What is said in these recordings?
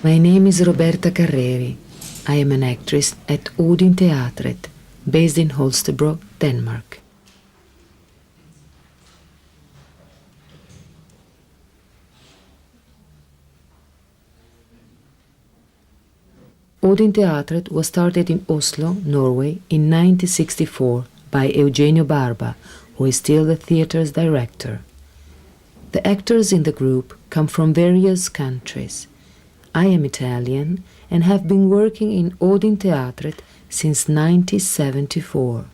My name is Roberta Carreri. I am an actress at Odin Teatret, based in Holstebro, Denmark. Odin Teatret was started in Oslo, Norway in 1964 by Eugenio Barba, who is still the theatre's director. The actors in the group come from various countries. I am Italian and have been working in Odin Teatret since 1974.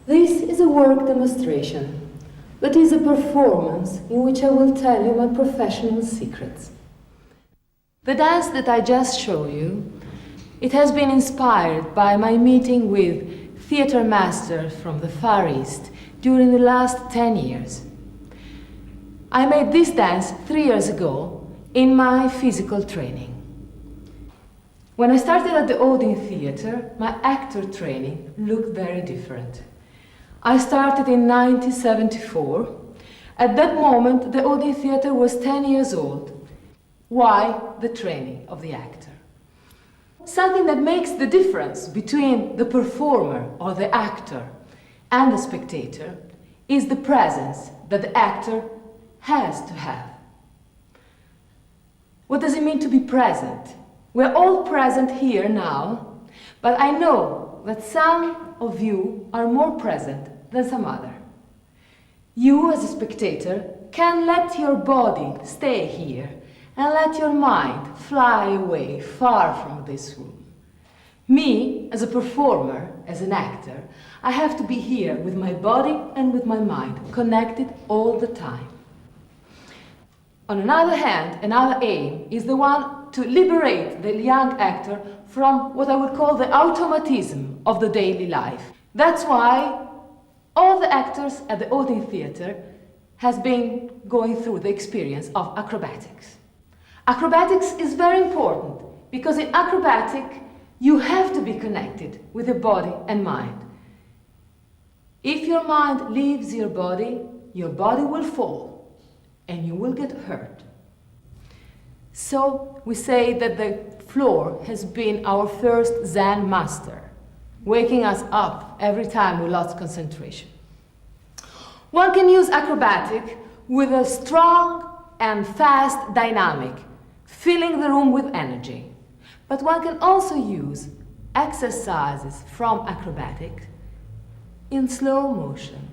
This is a work demonstration, that is a performance in which I will tell you my professional secrets. The dance that I just showed you, it has been inspired by my meeting with theater masters from the Far East during the last 10 years. I made this dance 3 years ago in my physical training. When I started at the Odin Theater, my actor training looked very different. I started in 1974. At that moment, the Odin Theater was 10 years old. Why the training of the actor? Something that makes the difference between the performer or the actor and the spectator is the presence that the actor has to have. What does it mean to be present? We're all present here now, but I know that some of you are more present than some other. You, as a spectator, can let your body stay here and let your mind fly away far from this room. Me, as a performer, as an actor, I have to be here with my body and with my mind, connected all the time. On another hand, another aim is the one to liberate the young actor from what I would call the automatism of the daily life. That's why all the actors at the Odin Theater has been going through the experience of acrobatics. Acrobatics is very important because in acrobatic you have to be connected with your body and mind. If your mind leaves your body will fall and you will get hurt. So we say that the floor has been our first Zen master, waking us up every time we lost concentration. One can use acrobatic with a strong and fast dynamic, filling the room with energy. But one can also use exercises from acrobatic in slow motion.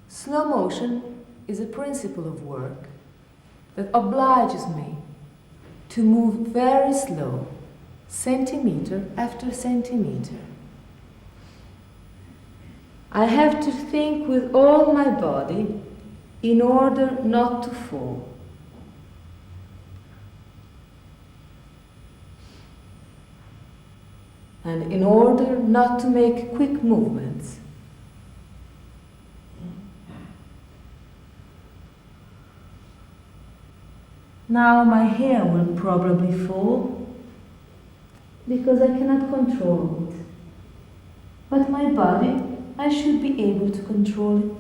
Slow motion is a principle of work that obliges me to move very slow, centimeter after centimeter. I have to think with all my body in order not to fall. And in order not to make quick movements. Now my hair will probably fall because I cannot control it. But my body, I should be able to control it.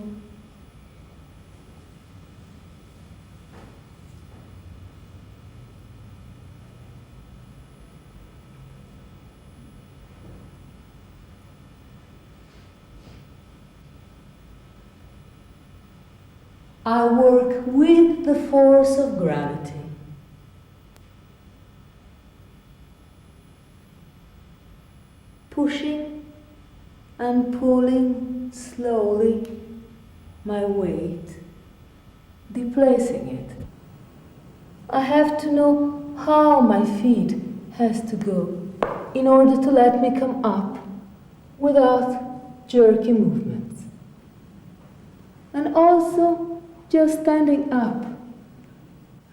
I work with the force of gravity. Pushing and pulling slowly my weight, displacing it. I have to know how my feet has to go in order to let me come up without jerky movements. And also, just standing up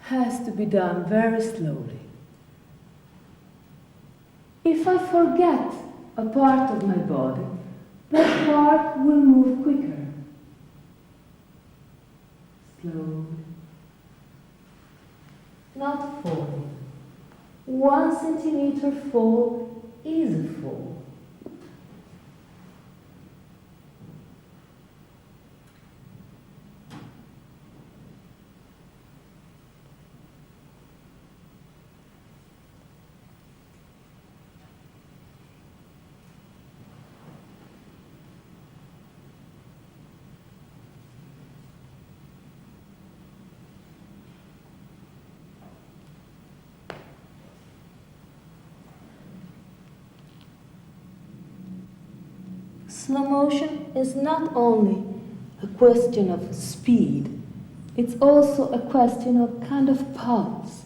has to be done very slowly. If I forget a part of my body, that part will move quicker. Slowly. Not falling. 1 centimeter fall is a fall. Slow motion is not only a question of speed, it's also a question of kind of pulse.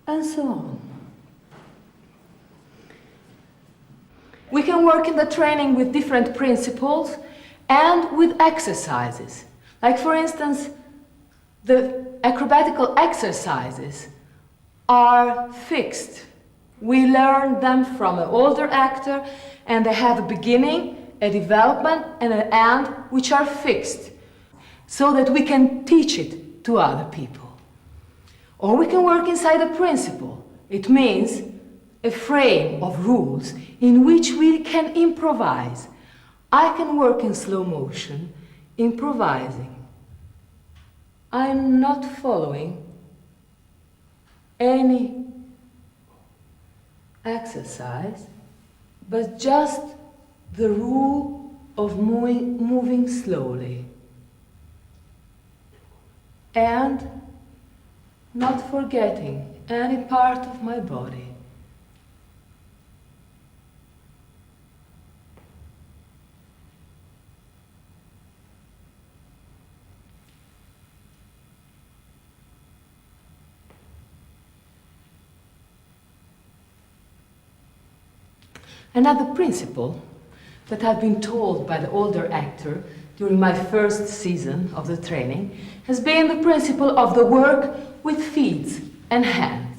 And so on. We can work in the training with different principles and with exercises. Like for instance, the acrobatical exercises are fixed. We learn them from an older actor and they have a beginning, a development and an end which are fixed so that we can teach it to other people. Or we can work inside a principle. It means a frame of rules in which we can improvise. I can work in slow motion, improvising. I'm not following any exercise, but just the rule of moving slowly. And not forgetting any part of my body. Another principle that I've been told by the older actor during my first season of the training has been the principle of the work with feet and hands.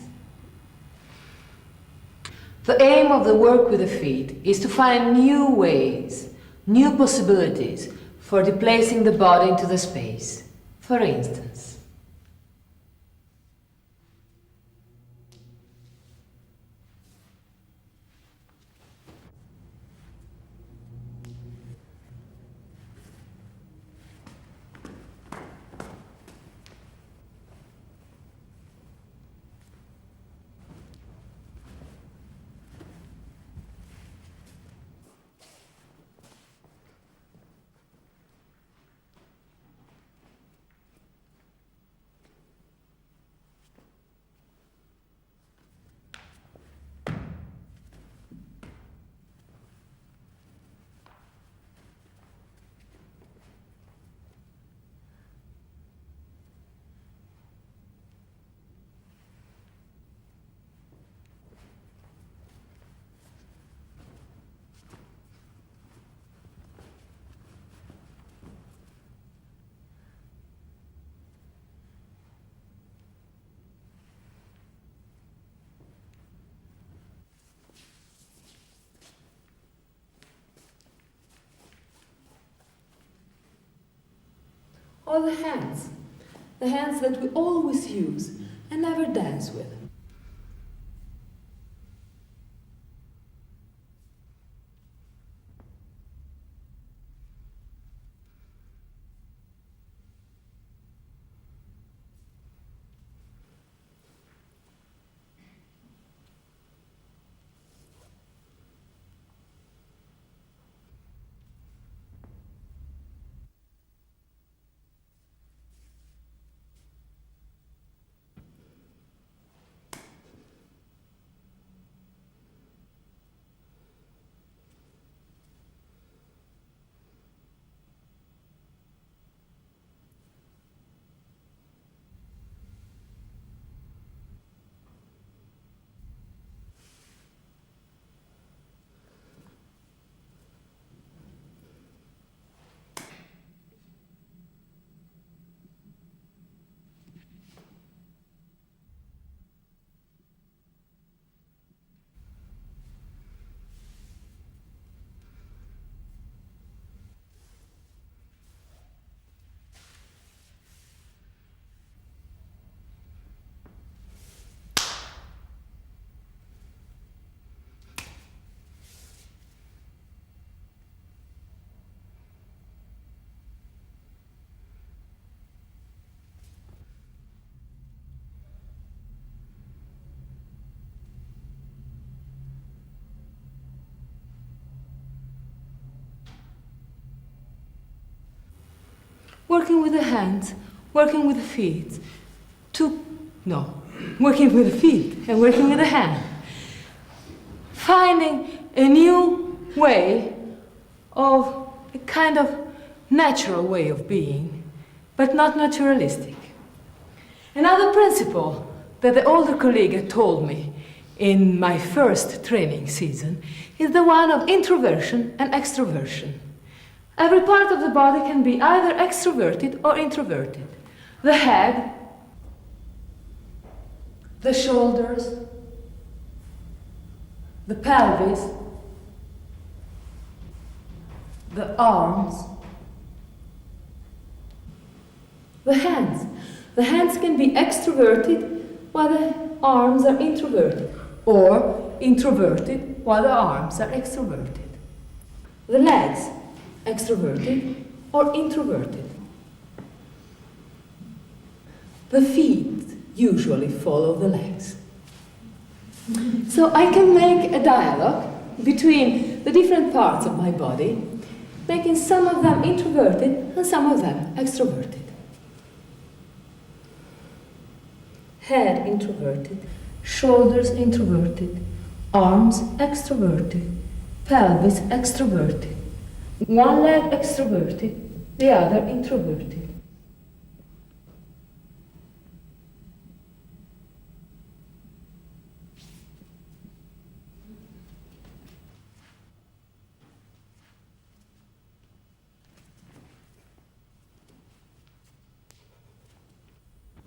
The aim of the work with the feet is to find new ways, new possibilities for displacing the body into the space. For instance, or the hands that we always use and never dance with. working with the hands, working with the feet, working with the feet and working with the hand. Finding a new way of a kind of natural way of being, but not naturalistic. Another principle that the older colleague had told me in my first training season is the one of introversion and extroversion. Every part of the body can be either extroverted or introverted. The head, the shoulders, the pelvis, the arms, the hands. The hands can be extroverted while the arms are introverted, or introverted while the arms are extroverted. The legs, extroverted or introverted. The feet usually follow the legs. So I can make a dialogue between the different parts of my body, making some of them introverted and some of them extroverted. Head introverted, shoulders introverted, arms extroverted, pelvis extroverted, one leg extroverted, the other introverted.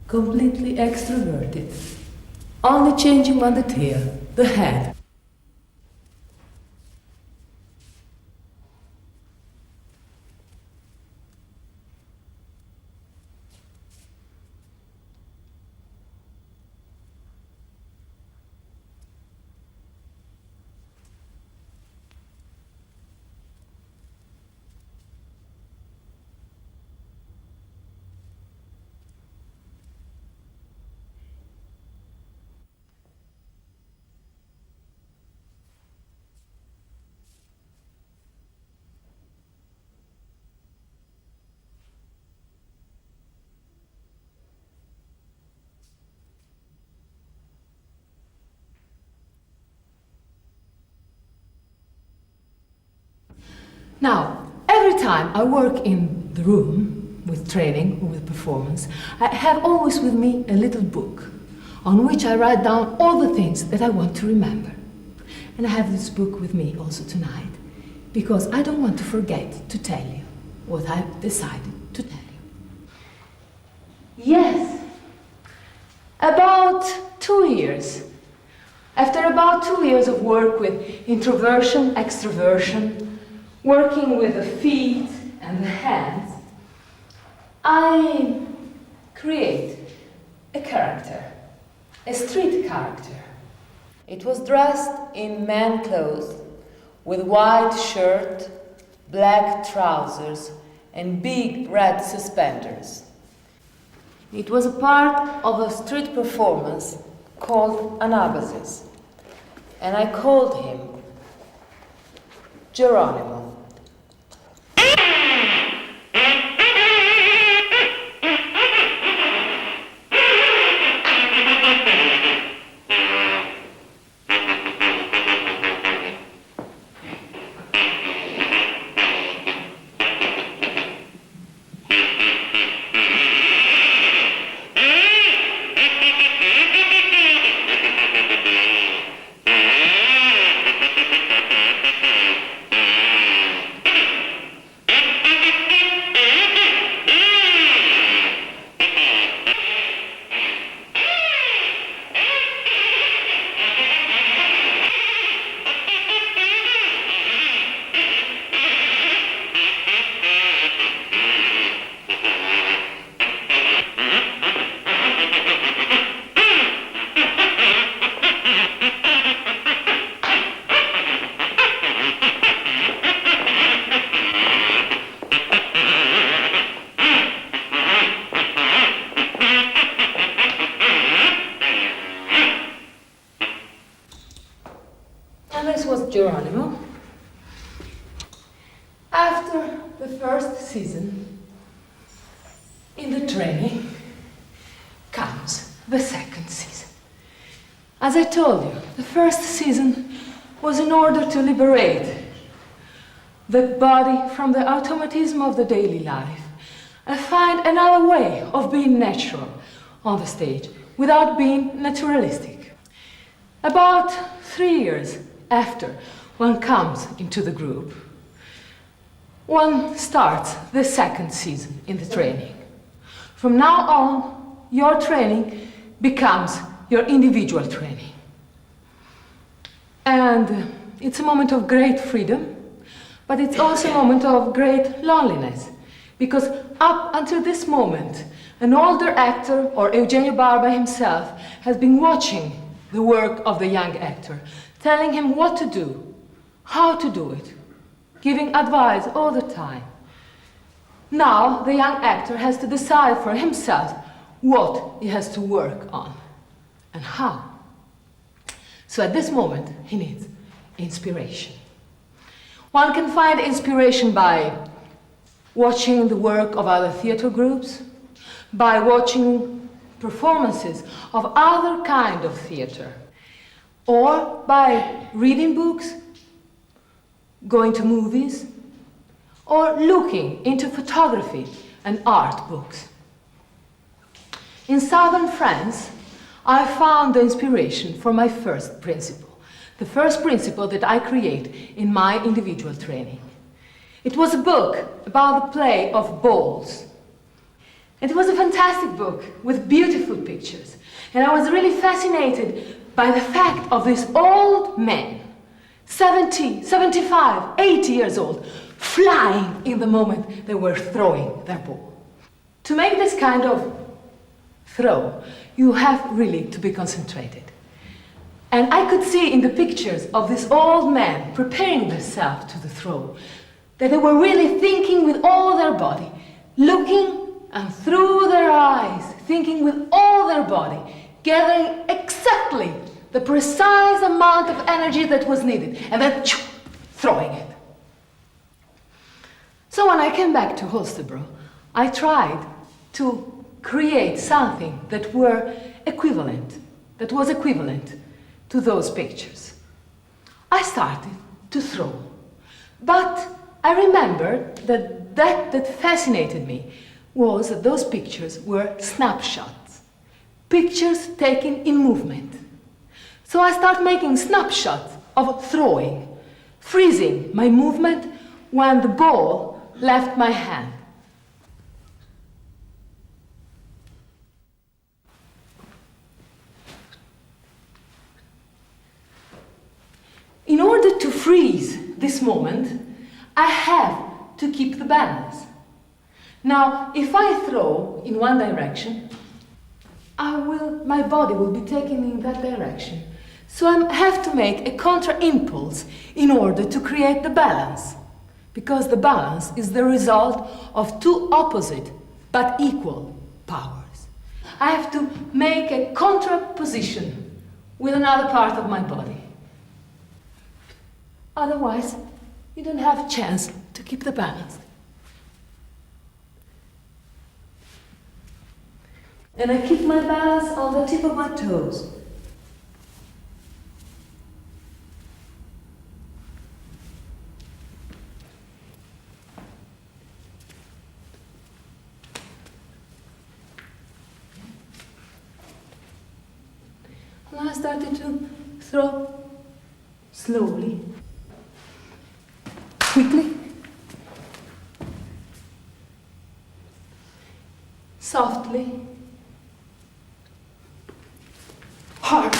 Completely extroverted, only changing one detail, the head. Now, every time I work in the room with training or with performance, I have always with me a little book on which I write down all the things that I want to remember. And I have this book with me also tonight because I don't want to forget to tell you what I've decided to tell you. Yes, about 2 years. After about 2 years of work with introversion, extroversion, working with the feet and the hands, I create a character, a street character. It was dressed in man clothes, with white shirt, black trousers, and big red suspenders. It was a part of a street performance called Anabasis, and I called him Geronimo. in the training comes the second season. As I told you, the first season was in order to liberate the body from the automatism of the daily life and find another way of being natural on the stage without being naturalistic. About 3 years after one comes into the group, one starts the second season in the training. From now on, your training becomes your individual training. And it's a moment of great freedom, but it's also a moment of great loneliness, because up until this moment, an older actor, or Eugenio Barba himself, has been watching the work of the young actor, telling him what to do, how to do it, giving advice all the time. Now, the young actor has to decide for himself what he has to work on and how. So at this moment, he needs inspiration. One can find inspiration by watching the work of other theater groups, by watching performances of other kind of theater, or by reading books, going to movies, or looking into photography and art books. In southern France, I found the inspiration for my first principle, the first principle that I create in my individual training. It was a book about the play of balls. It was a fantastic book with beautiful pictures, and I was really fascinated by the fact of this old man, 70, 75, 80 years old, flying in the moment they were throwing their ball. To make this kind of throw, you have really to be concentrated. And I could see in the pictures of this old man preparing themselves to the throw that they were really thinking with all their body, looking and through their eyes, thinking with all their body, gathering exactly the precise amount of energy that was needed, and then throwing it. So when I came back to Holstebro, I tried to create something that was equivalent to those pictures. I started to throw, but I remembered that fascinated me was that those pictures were snapshots, pictures taken in movement. So I started making snapshots of throwing, freezing my movement when the ball left my hand. In order to freeze this moment, I have to keep the balance. Now, if I throw in one direction, my body will be taken in that direction. So I have to make a contra-impulse in order to create the balance, because the balance is the result of two opposite but equal powers. I have to make a contraposition with another part of my body. Otherwise, you don't have a chance to keep the balance. And I keep my balance on the tip of my toes. And I started to throw slowly, quickly, softly, hard,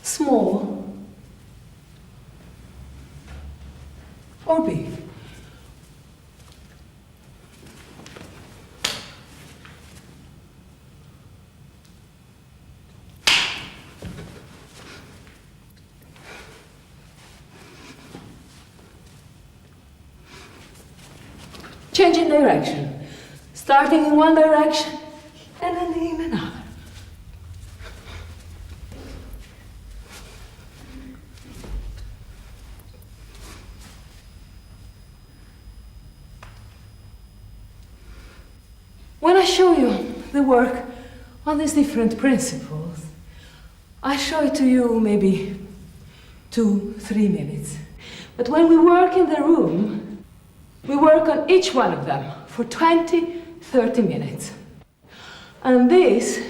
small, or big. Changing direction, starting in one direction and ending in another. When I show you the work on these different principles, I show it to you maybe 2-3 minutes. But when we work in the room, we work on each one of them for 20-30 minutes. And this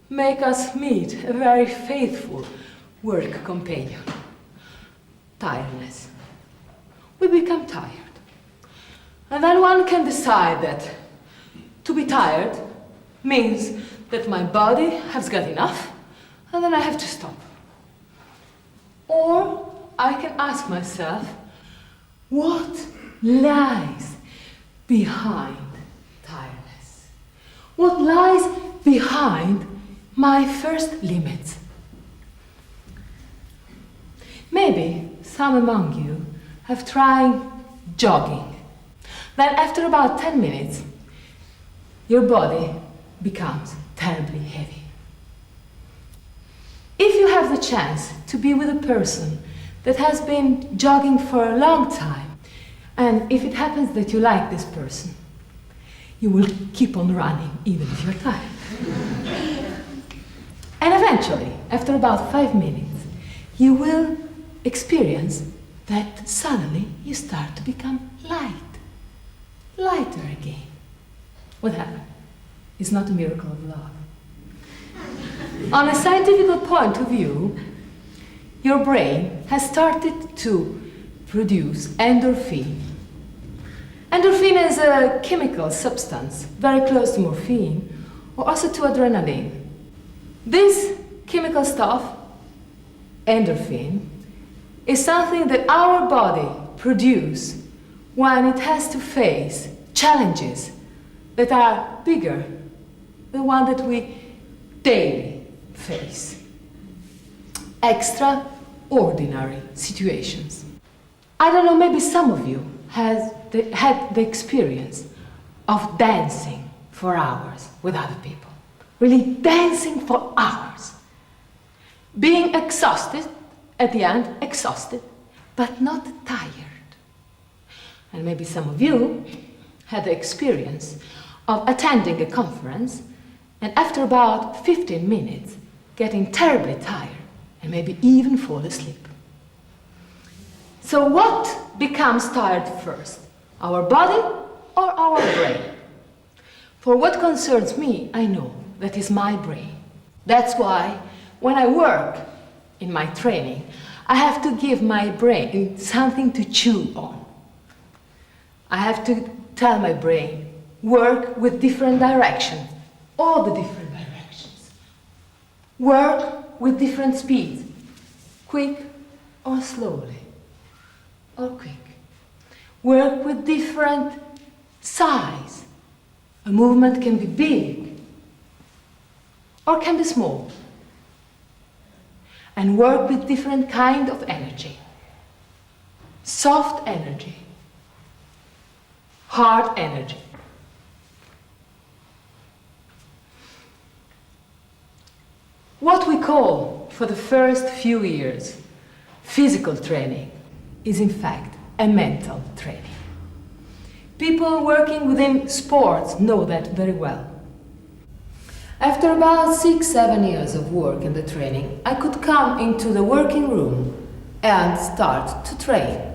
makes us meet a very faithful work companion. Tiredness. We become tired. And then one can decide that to be tired means that my body has got enough, and then I have to stop. Or I can ask myself, what lies behind tiredness? What lies behind my first limits? Maybe some among you have tried jogging. Then after about 10 minutes, your body becomes terribly heavy. If you have the chance to be with a person that has been jogging for a long time, and if it happens that you like this person, you will keep on running even if you're tired. And eventually, after about 5 minutes, you will experience that suddenly you start to become lighter again. What happened? It's not a miracle of love. On a scientific point of view, your brain has started to produce endorphin. Endorphin is a chemical substance very close to morphine, or also to adrenaline. This chemical stuff, endorphin, is something that our body produces when it has to face challenges that are bigger than the one that we daily face. Extraordinary situations. I don't know, maybe some of you had the experience of dancing for hours with other people. Really dancing for hours. Being exhausted, at the end, exhausted, but not tired. And maybe some of you had the experience of attending a conference and after about 15 minutes getting terribly tired and maybe even fall asleep. So what becomes tired first? Our body or our brain? For what concerns me, I know that is my brain. That's why when I work in my training, I have to give my brain something to chew on. I have to tell my brain, work with different directions, all the different directions. Work with different speeds, quick or slowly, or quick. Work with different size. A movement can be big or can be small. And work with different kind of energy. Soft energy. Hard energy. What we call, for the first few years, physical training is in fact a mental training. People working within sports know that very well. After about 6-7 years of work in the training, I could come into the working room and start to train.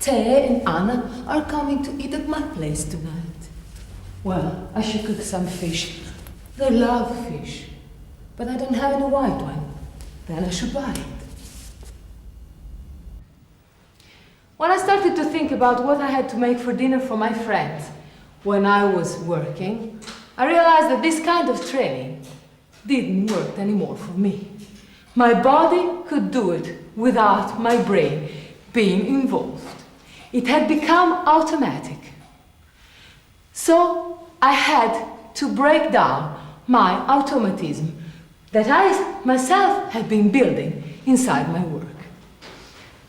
Te and Anna are coming to eat at my place tonight. Well, I should cook some fish. They love fish, but I don't have any white one. Then I should buy it. When I started to think about what I had to make for dinner for my friends when I was working, I realized that this kind of training didn't work anymore for me. My body could do it without my brain being involved. It had become automatic. So I had to break down my automatism that I myself had been building inside my work.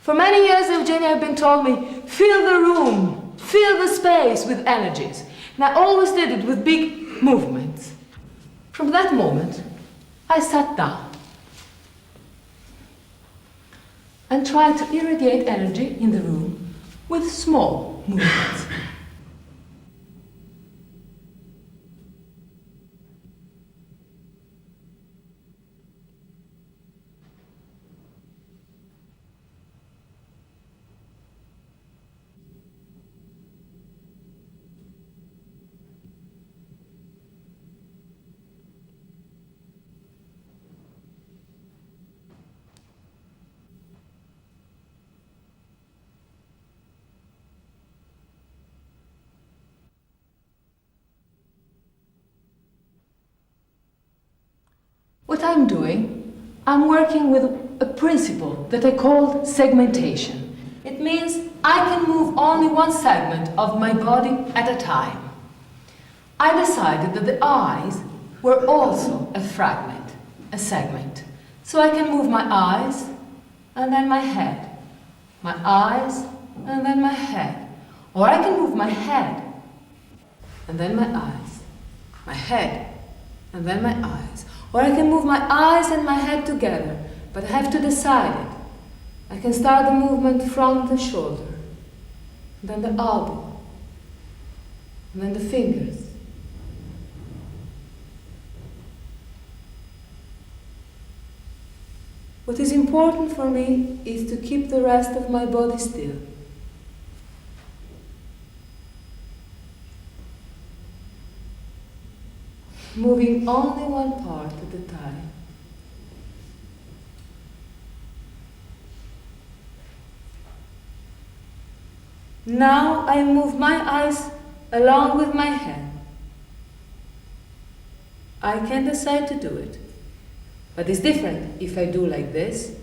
For many years, Eugenia had been told me, fill the room, fill the space with energies. And I always did it with big movements. From that moment, I sat down. and try to irradiate energy in the room with small movements. What I'm doing, I'm working with a principle that I call segmentation. It means I can move only one segment of my body at a time. I decided that the eyes were also a fragment, a segment. So I can move my eyes and then my head, my eyes and then my head. Or I can move my head and then my eyes, my head and then my eyes. Or I can move my eyes and my head together, but I have to decide it. I can start the movement from the shoulder, then the elbow, and then the fingers. What is important for me is to keep the rest of my body still. Moving only one part at a time. Now I move my eyes along with my head. I can decide to do it, but it's different if I do like this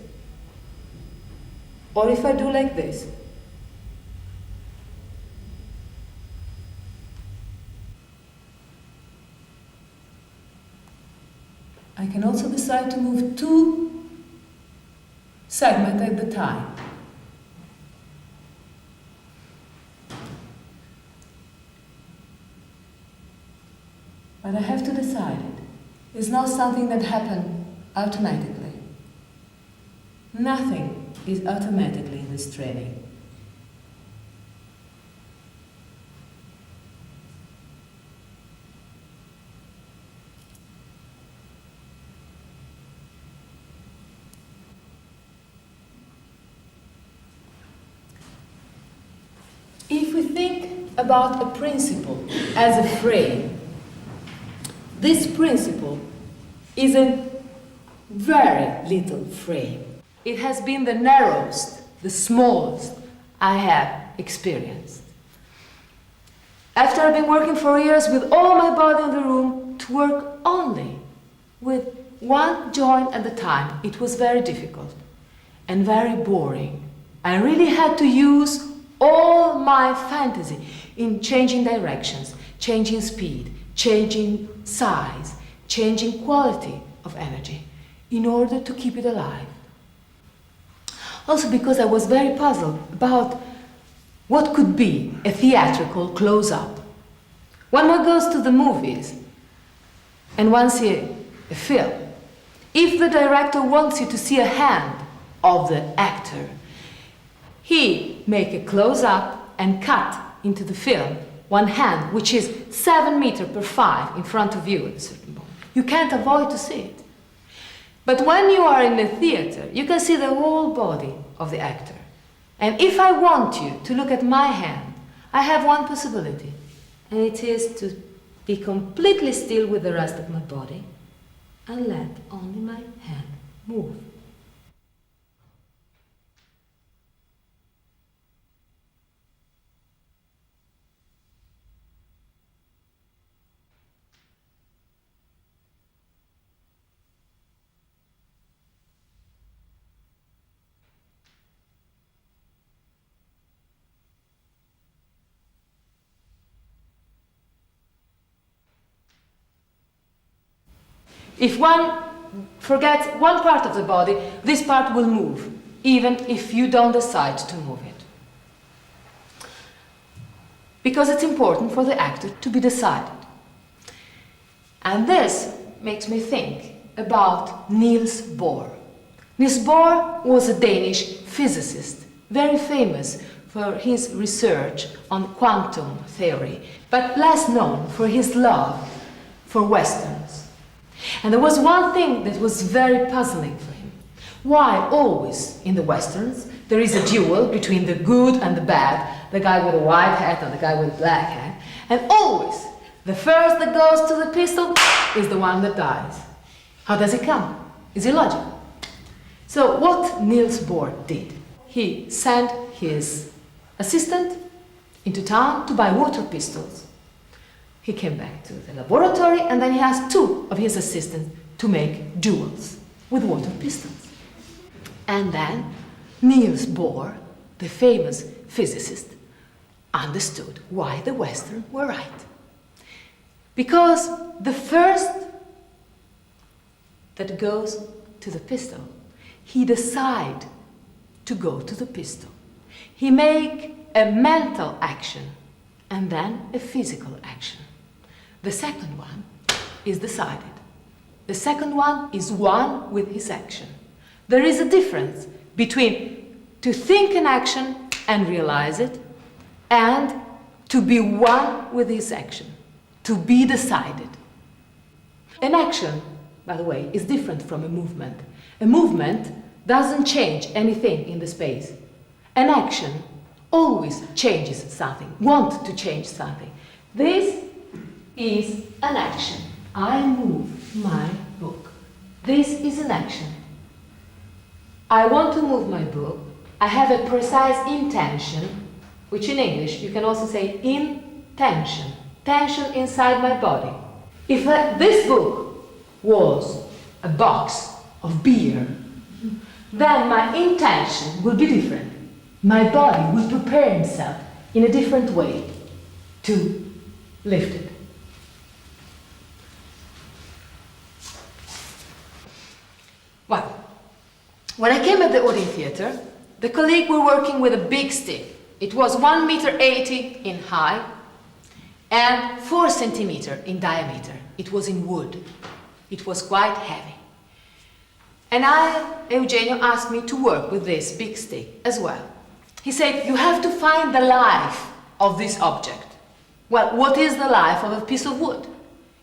or if I do like this. I can also decide to move two segments at a time. But I have to decide it. It's not something that happens automatically. Nothing is automatically in this training. If we think about a principle as a frame, this principle is a very little frame. It has been the narrowest, the smallest I have experienced. After I've been working for years with all my body in the room, to work only with one joint at a time, it was very difficult and very boring. I really had to use all my fantasy in changing directions, changing speed, changing size, changing quality of energy in order to keep it alive. Also because I was very puzzled about what could be a theatrical close-up. When one goes to the movies and one sees a film, if the director wants you to see a hand of the actor, he make a close-up and cut into the film one hand, which is 7 meters per 5 in front of you at a certain point. You can't avoid to see it. But when you are in the theater, you can see the whole body of the actor. And if I want you to look at my hand, I have one possibility, and it is to be completely still with the rest of my body and let only my hand move. If one forgets one part of the body, this part will move, even if you don't decide to move it. Because it's important for the actor to be decided. And this makes me think about Niels Bohr. Niels Bohr was a Danish physicist, very famous for his research on quantum theory, but less known for his love for Westerns. And there was one thing that was very puzzling for him. Why always in the Westerns there is a duel between the good and the bad, the guy with a white hat and the guy with a black hat, and always the first that goes to the pistol is the one that dies. How does it come? Is it logical? So what Niels Bohr did, he sent his assistant into town to buy water pistols. He came back to the laboratory and then he asked two of his assistants to make duels with water pistols. And then Niels Bohr, the famous physicist, understood why the Westerns were right. Because the first that goes to the pistol, he decides to go to the pistol. He make a mental action and then a physical action. The second one is decided. The second one is one with his action. There is a difference between to think an action and realize it and to be one with his action, to be decided. An action, by the way, is different from a movement. A movement doesn't change anything in the space. An action always changes something, wants to change something. This is an action. I move my book. This is an action. I want to move my book. I have a precise intention, which in English you can also say intention, tension inside my body. If this book was a box of beer, then my intention will be different. My body will prepare himself in a different way to lift it. Well, when I came at the Odin Theatre, the colleagues were working with a big stick. It was 1.80 m in height and 4 centimeters in diameter. It was in wood. It was quite heavy. And Eugenio asked me to work with this big stick as well. He said, you have to find the life of this object. Well, what is the life of a piece of wood?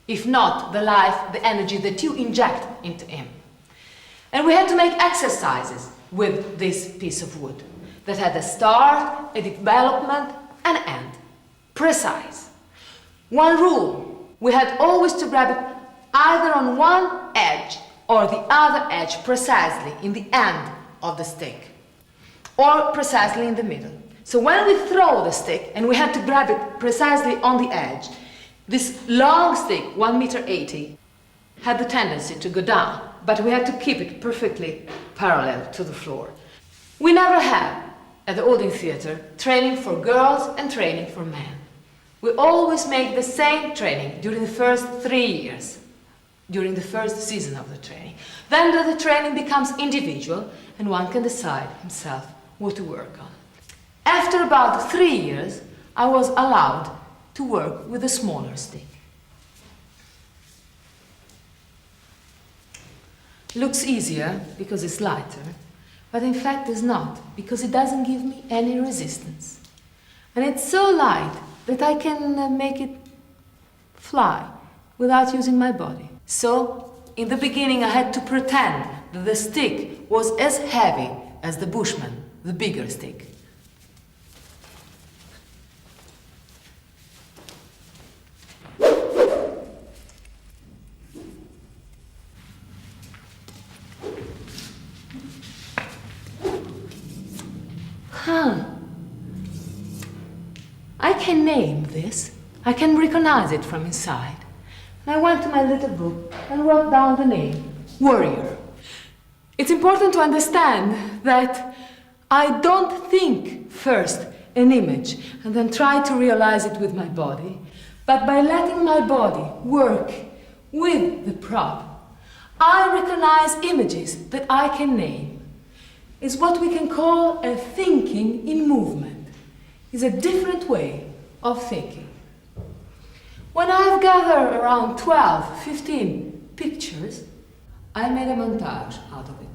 If not the life, the energy that you inject into him. And we had to make exercises with this piece of wood that had a start, a development, and an end. Precise. One rule, we had always to grab it either on one edge or the other edge precisely in the end of the stick, or precisely in the middle. So when we throw the stick and we had to grab it precisely on the edge, this long stick, 1.80 m, had the tendency to go down, but we had to keep it perfectly parallel to the floor. We never had, at the Odin Theatre, training for girls and training for men. We always make the same training during the first 3 years, during the first season of the training. Then the training becomes individual and one can decide himself what to work on. After about 3 years, I was allowed to work with a smaller stick. Looks easier because it's lighter, but in fact it's not, because it doesn't give me any resistance. And it's so light that I can make it fly without using my body. So, in the beginning I had to pretend that the stick was as heavy as the Bushman, the bigger stick. I can name this. I can recognize it from inside. And I went to my little book and wrote down the name, Warrior. It's important to understand that I don't think first an image and then try to realize it with my body, but by letting my body work with the prop, I recognize images that I can name. It's what we can call a thinking in movement. It's a different way of thinking. When I've gathered around 12, 15 pictures, I made a montage out of it.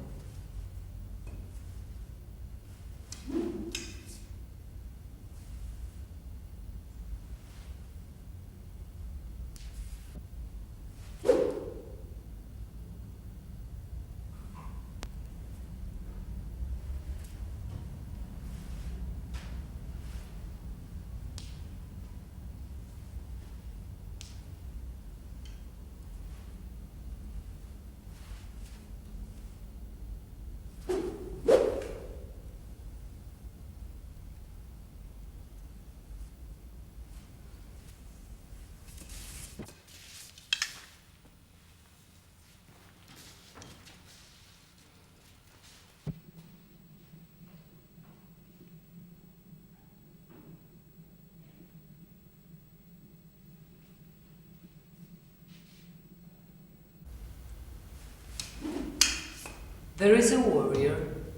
There is a warrior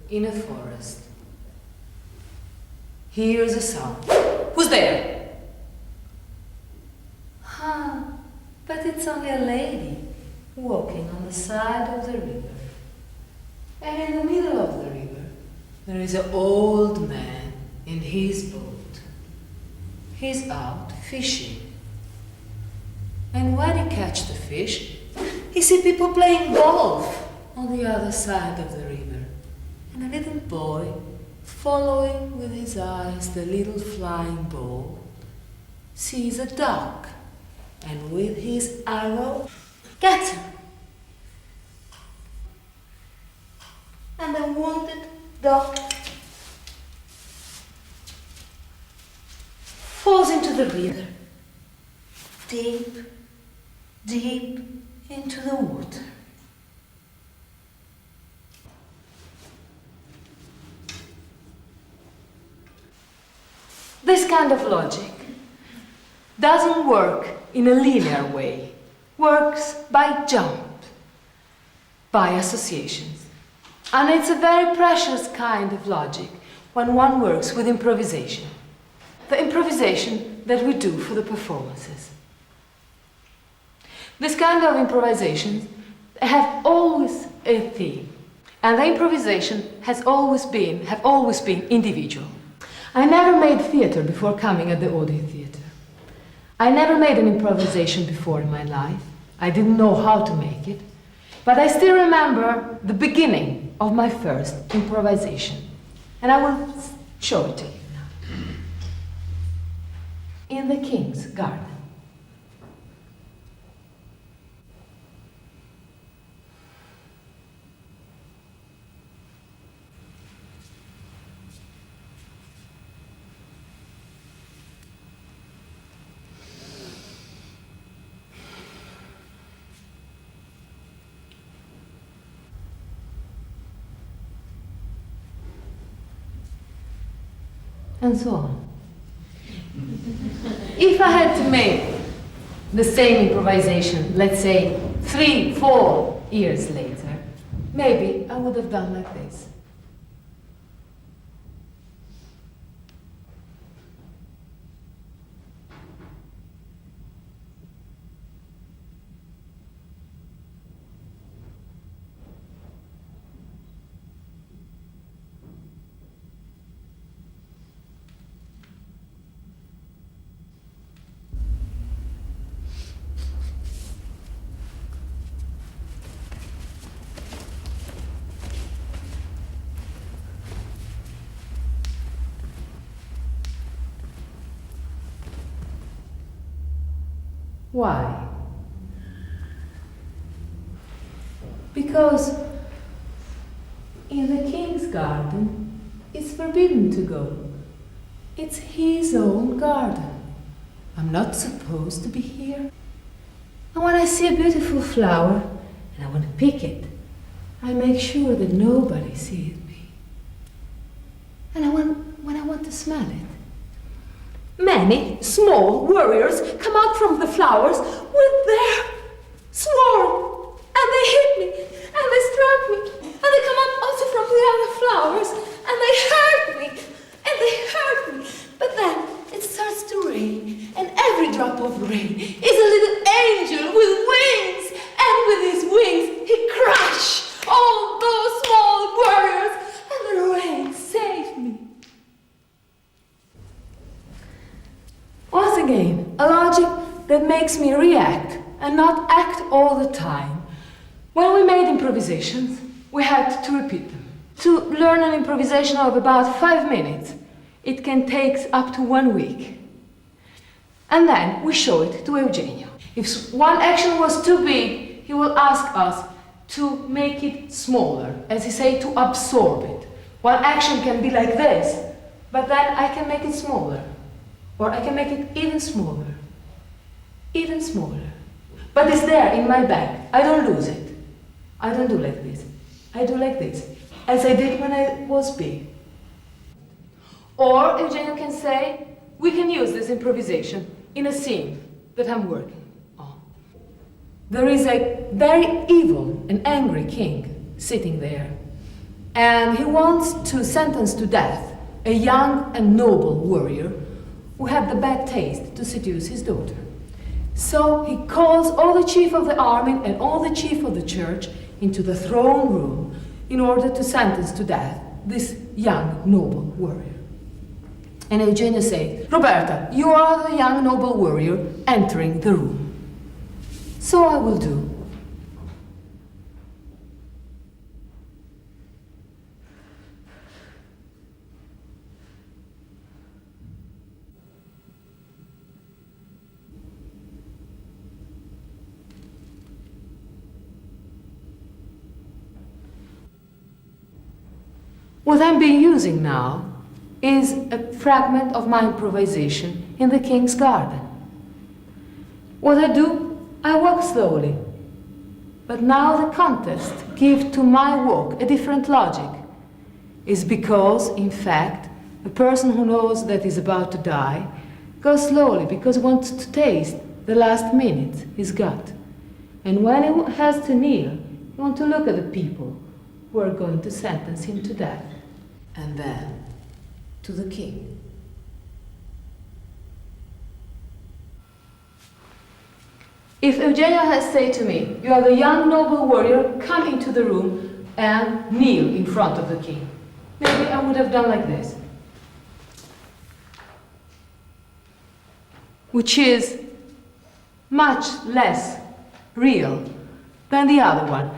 in a forest. He hears a sound. Who's there? But it's only a lady walking on the side of the river. And in the middle of the river, there is an old man in his boat. He's out fishing. And when he catches the fish, he sees people playing golf on the other side of the river. And a little boy, following with his eyes the little flying ball, sees a duck, and with his arrow gets him. And the wounded duck falls into the river, deep, deep into the water. This kind of logic doesn't work in a linear way, works by jump, by associations. And it's a very precious kind of logic when one works with improvisation. The improvisation that we do for the performances. This kind of improvisations have always a theme, and the improvisation have always been individual. I never made theater before coming at the Odin theater. I never made an improvisation before in my life. I didn't know how to make it, but I still remember the beginning of my first improvisation, and I will show it to you now. In the King's Garden. And so on. If I had to make the same improvisation, let's say 3-4 years later, maybe I would have done like this. Why? Because in the King's garden, it's forbidden to go. It's his own garden. I'm not supposed to be here. And when I see a beautiful flower and I want to pick it, I make sure that nobody sees me. And when I want to smell it, many small warriors come out from the flowers with their sword, and they hit me, and they struck me, and they come out also from the other flowers, and they hurt me, and they hurt me. But then it starts to rain, and every drop of rain is a little angel with wings, and with his wings he crushes all those small warriors, and the rain saves me. Once again, a logic that makes me react and not act all the time. When we made improvisations, we had to repeat them. To learn an improvisation of about 5 minutes, it can take up to 1 week. And then we show it to Eugenio. If one action was too big, he will ask us to make it smaller, as he say, to absorb it. One action can be like this, but then I can make it smaller. Or I can make it even smaller. Even smaller. But it's there in my bag. I don't lose it. I don't do like this. I do like this, as I did when I was big. Or Eugenio can say, we can use this improvisation in a scene that I'm working on. There is a very evil and angry king sitting there And he wants to sentence to death a young and noble warrior who had the bad taste to seduce his daughter. So he calls all the chief of the army and all the chief of the church into the throne room in order to sentence to death this young noble warrior. And Eugenia says, Roberta, you are the young noble warrior entering the room. So I will do. What I'm being using now is a fragment of my improvisation in the King's Garden. What I do, I walk slowly. But now the contest gives to my walk a different logic. Is because, in fact, a person who knows that he's about to die goes slowly because he wants to taste the last minute he's got. And when he has to kneel, he wants to look at the people who are going to sentence him to death. And then to the king. If Eugenia has said to me, you are the young noble warrior, come into the room and kneel in front of the king, maybe I would have done like this. Which is much less real than the other one.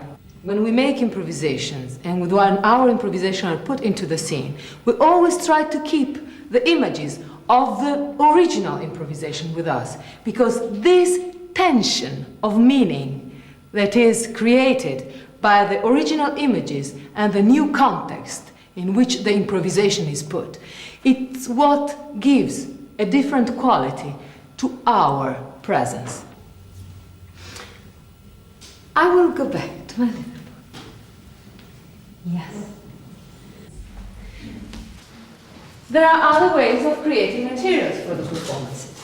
When we make improvisations, and when our improvisation are put into the scene, we always try to keep the images of the original improvisation with us, because this tension of meaning that is created by the original images and the new context in which the improvisation is put, it's what gives a different quality to our presence. I will go back to my little book. Yes. There are other ways of creating materials for the performances.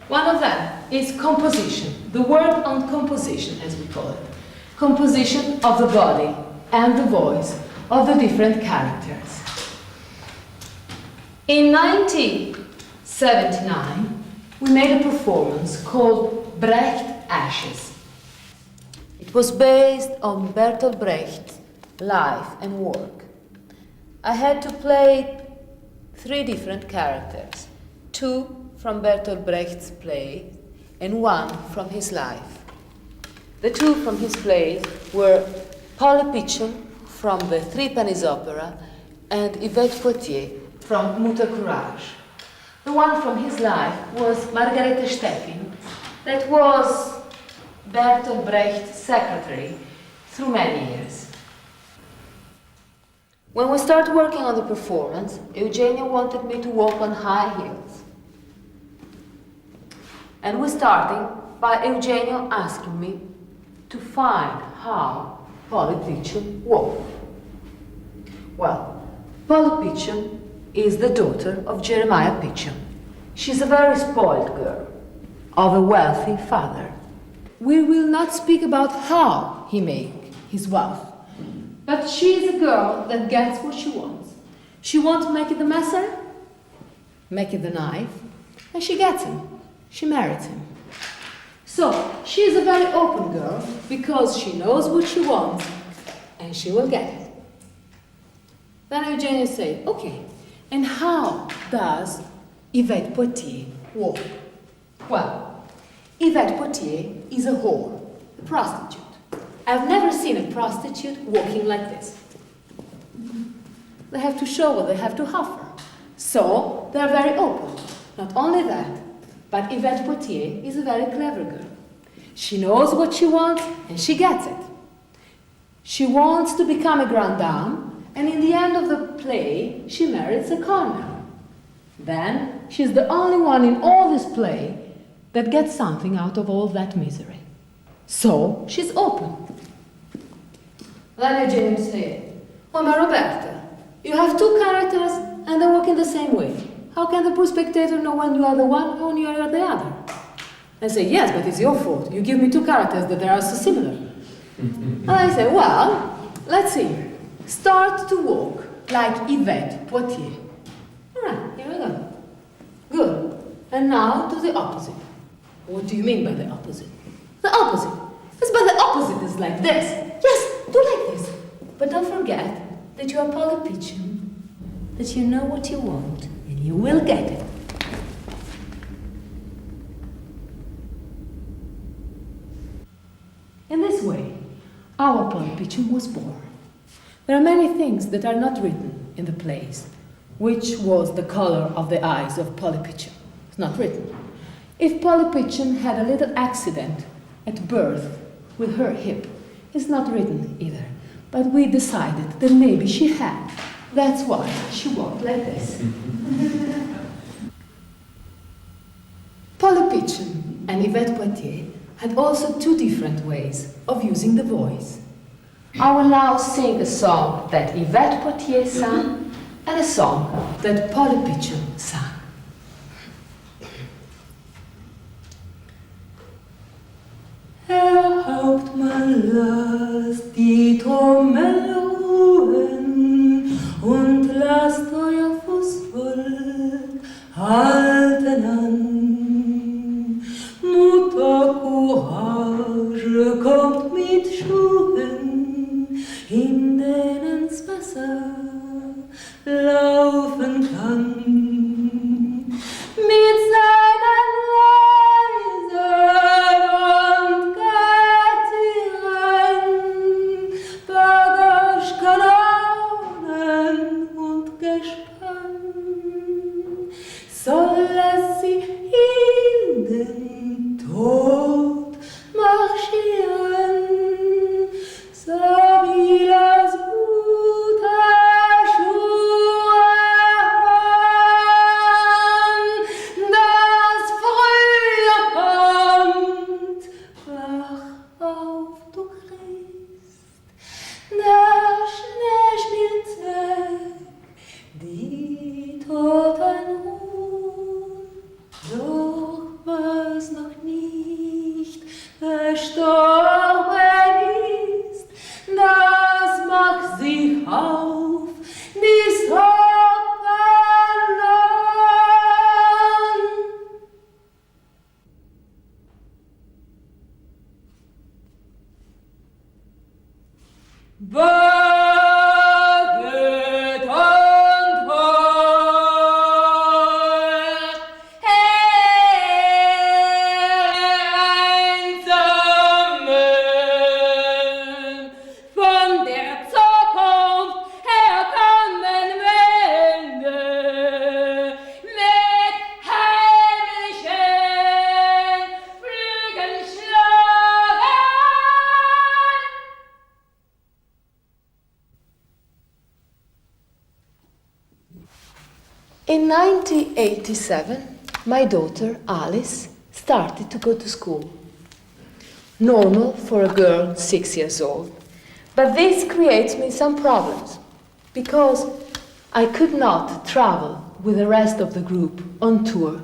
One of them is composition, the work on composition, as we call it. Composition of the body and the voice of the different characters. In 1979, we made a performance called Brecht Ashes. It was based on Bertolt Brecht's life and work. I had to play 3 different characters, 2 from Bertolt Brecht's play and 1 from his life. The 2 from his plays were Paul Pichon from the Three Pennies Opera and Yvette Poitier from Mutter Courage. The one from his life was Margarete Steffin, that was Bertolt Brecht's secretary through many years. When we started working on the performance, Eugenia wanted me to walk on high heels. And we started by Eugenia asking me to find how Polly Pichon walked. Well, Polly Pichon is the daughter of Jeremiah Pichon. She's a very spoiled girl of a wealthy father. We will not speak about how he made his wealth, but she is a girl that gets what she wants. She wants to make it the messer, make it the knife, and she gets him. She marries him. So, she is a very open girl because she knows what she wants and she will get it. Then Eugenia said, okay, and how does Yvette Poitier walk? Well, Yvette Poitier is a whore, a prostitute. I've never seen a prostitute walking like this. They have to show what they have to offer. So, they're very open. Not only that, but Yvette Poitier is a very clever girl. She knows what she wants and she gets it. She wants to become a grande dame, and in the end of the play, she marries a colonel. Then, she's the only one in all this play that gets something out of all that misery. So, she's open. Then Eugenia said, oh, my Roberta, you have 2 characters and they walk in the same way. How can the poor spectator know when you are the one and when you are the other? I say, yes, but it's your fault. You give me 2 characters that they are so similar. And I say, well, let's see. start to walk like Yvette Poitier. All right, here we go. Good. And now do the opposite. What do you mean by the opposite? The opposite. Yes, but the opposite is like this. Yes, do like this. But don't forget that you are polypitching, that you know what you want, and you will get it. In this way, our polypitching was born. There are many things that are not written in the plays. Which was the color of the eyes of Polypitchen? It's not written. If Polypitchen had a little accident at birth with her hip, it's not written either. But we decided that maybe she had. That's why she walked like this. Polypitchen and Yvette Poitier had also two different ways of using the voice. I will now sing a song that Yvette Poitier sang and a song that Polypitchen sang. Hauptmann, lasst die Trommel ruhen und lasst euer Fußvolk halten an. Mutter Courage kommt mit Schuhen, in denen's Wasser laufen kann. Mit seinen Reisen und Gettieren, Bagage, Kanonen und Gespann, soll es sie in den Tod marschieren, so wie das gute In 1987, my daughter Alice started to go to school. Normal for a girl 6 years old. But this creates me some problems because I could not travel with the rest of the group on tour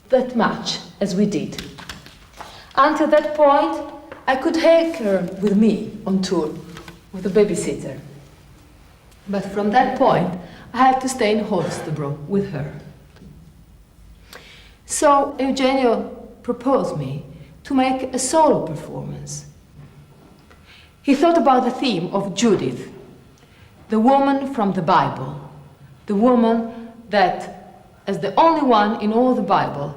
that much as we did. Until that point, I could take her with me on tour with a babysitter. But from that point, I had to stay in Holstebro with her. So Eugenio proposed me to make a solo performance. He thought about the theme of Judith, the woman from the Bible, the woman that, as the only one in all the Bible,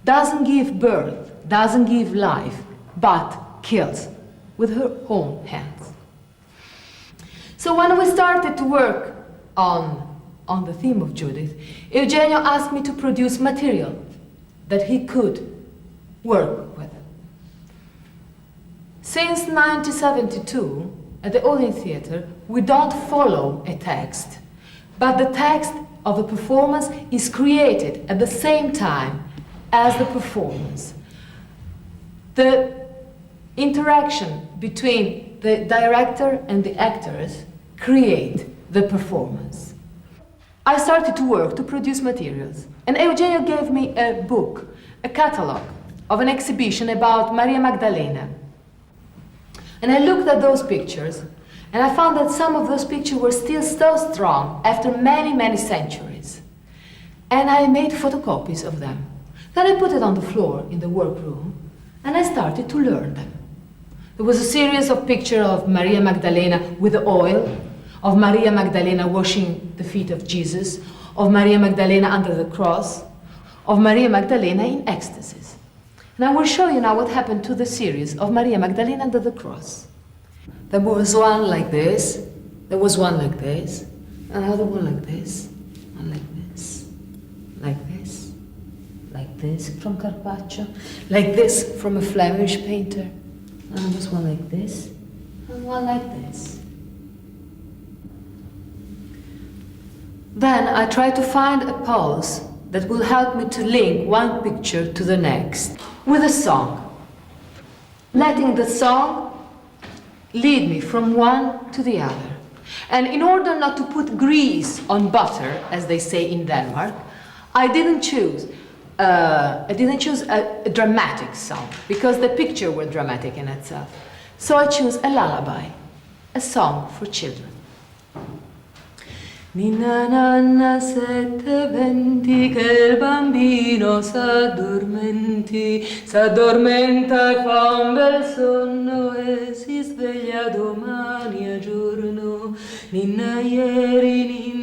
doesn't give birth, doesn't give life, but kills with her own hands. So when we started to work on the theme of Judith, Eugenio asked me to produce material that he could work with. Since 1972, at the Odin Theatre, we don't follow a text, but the text of the performance is created at the same time as the performance. The interaction between the director and the actors create the performance. I started to work to produce materials, and Eugenio gave me a book, a catalog of an exhibition about Maria Magdalena. And I looked at those pictures, And I found that some of those pictures were still so strong after many, many centuries. And I made photocopies of them. Then I put it on the floor in the workroom, and I started to learn them. There was a series of pictures of Maria Magdalena with the oil, of Maria Magdalena washing the feet of Jesus, of Maria Magdalena under the cross, of Maria Magdalena in ecstasies. And I will show you now what happened to the series of Maria Magdalena under the cross. There was one like this, there was one like this, another one like this, one like this, like this from Carpaccio, like this from a Flemish painter, and there was one like this, and one like this. Then I tried to find a pulse that will help me to link one picture to the next with a song, letting the song lead me from one to the other. And in order not to put grease on butter, as they say in Denmark, I didn't choose a dramatic song, because the picture were dramatic in itself. So I chose a lullaby, a song for children. Ninna nanna sette venti che il bambino s'addormenta e fa un bel sonno e si sveglia domani a giorno. Ninna ieri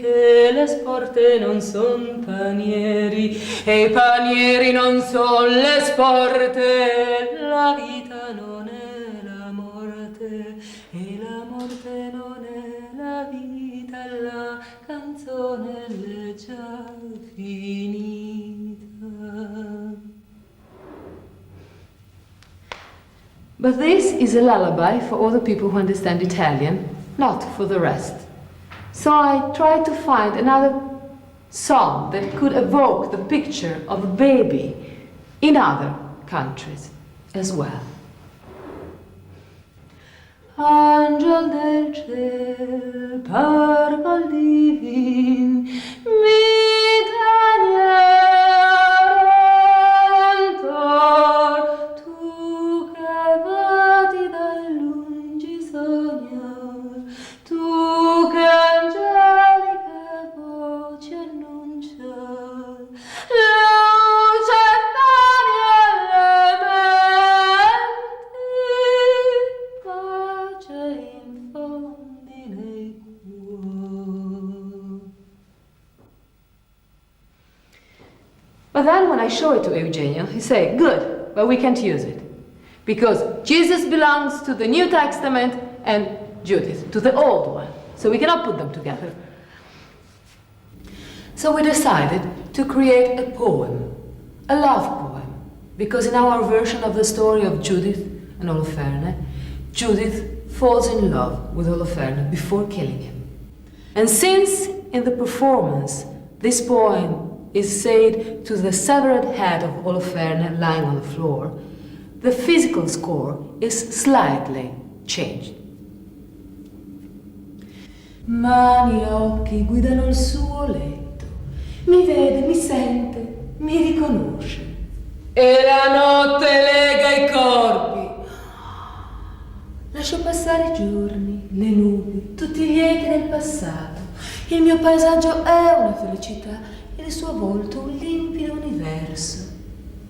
che le sporte non son panieri e i panieri non son le sporte, la vita non è la morte e la morte non è la vita, la canzone è già finita. But this is a lullaby for all the people who understand Italian, not for the rest. So I tried to find another song that could evoke the picture of a baby in other countries as well. Angel del ciel, parla divin, mi taglierò, tu che vadi dai lungi sognar, tu che angeliche voci annunciar, luce pani elementi, pace infondi nei cuori. But then when I show it to Eugenio, he say, good, but we can't use it. Because Jesus belongs to the New Testament and Judith to the Old one. So we cannot put them together. So we decided to create a poem, a love poem. Because in our version of the story of Judith and Oloferne, Judith falls in love with Oloferne before killing him. And since in the performance this poem is said to the severed head of Oloferne lying on the floor, the physical score is slightly changed. Mani e occhi guidano il suo letto, mi vede, mi sente, mi riconosce. E la notte lega i corpi. Lascio passare i giorni, le nubi, tutti i lieti del passato. Il mio paesaggio è una felicità, il suo volto un limpido universo.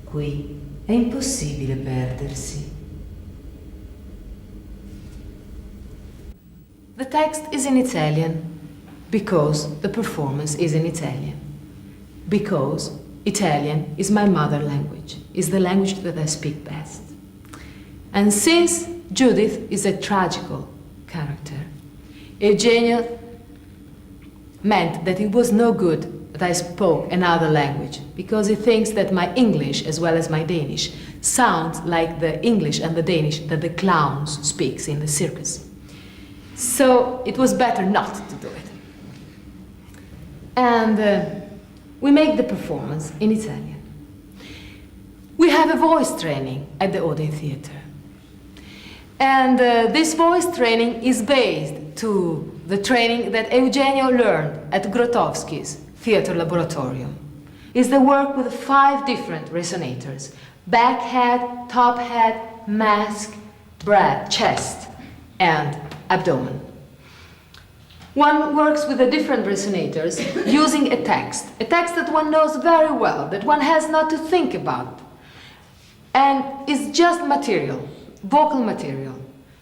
Qui è impossibile perdersi. The text is in Italian because the performance is in Italian. Because Italian is my mother language, is the language that I speak best. And since Judith is a tragical character, Eugenio meant that it was no good that I spoke another language, because he thinks that my English as well as my Danish sounds like the English and the Danish that the clowns speaks in the circus. So it was better not to do it. And we make the performance in Italian. We have a voice training at the Odin Theatre. And this voice training is based to the training that Eugenio learned at Grotowski's Theatre Laboratorium. It's the work with 5 different resonators: back head, top head, mask, chest. and abdomen. One works with the different resonators using a text that one knows very well, that one has not to think about, and is just material, vocal material,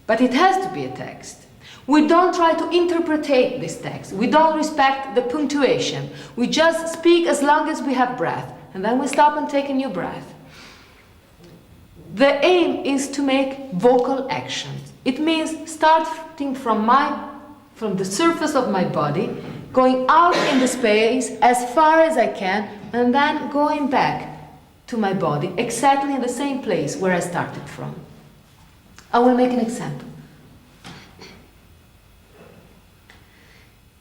but it has to be a text. We don't try to interpretate this text. We don't respect the punctuation. We just speak as long as we have breath, and then we stop and take a new breath. The aim is to make vocal actions. It means starting from the surface of my body, going out in the space as far as I can, and then going back to my body, exactly in the same place where I started from. I will make an example.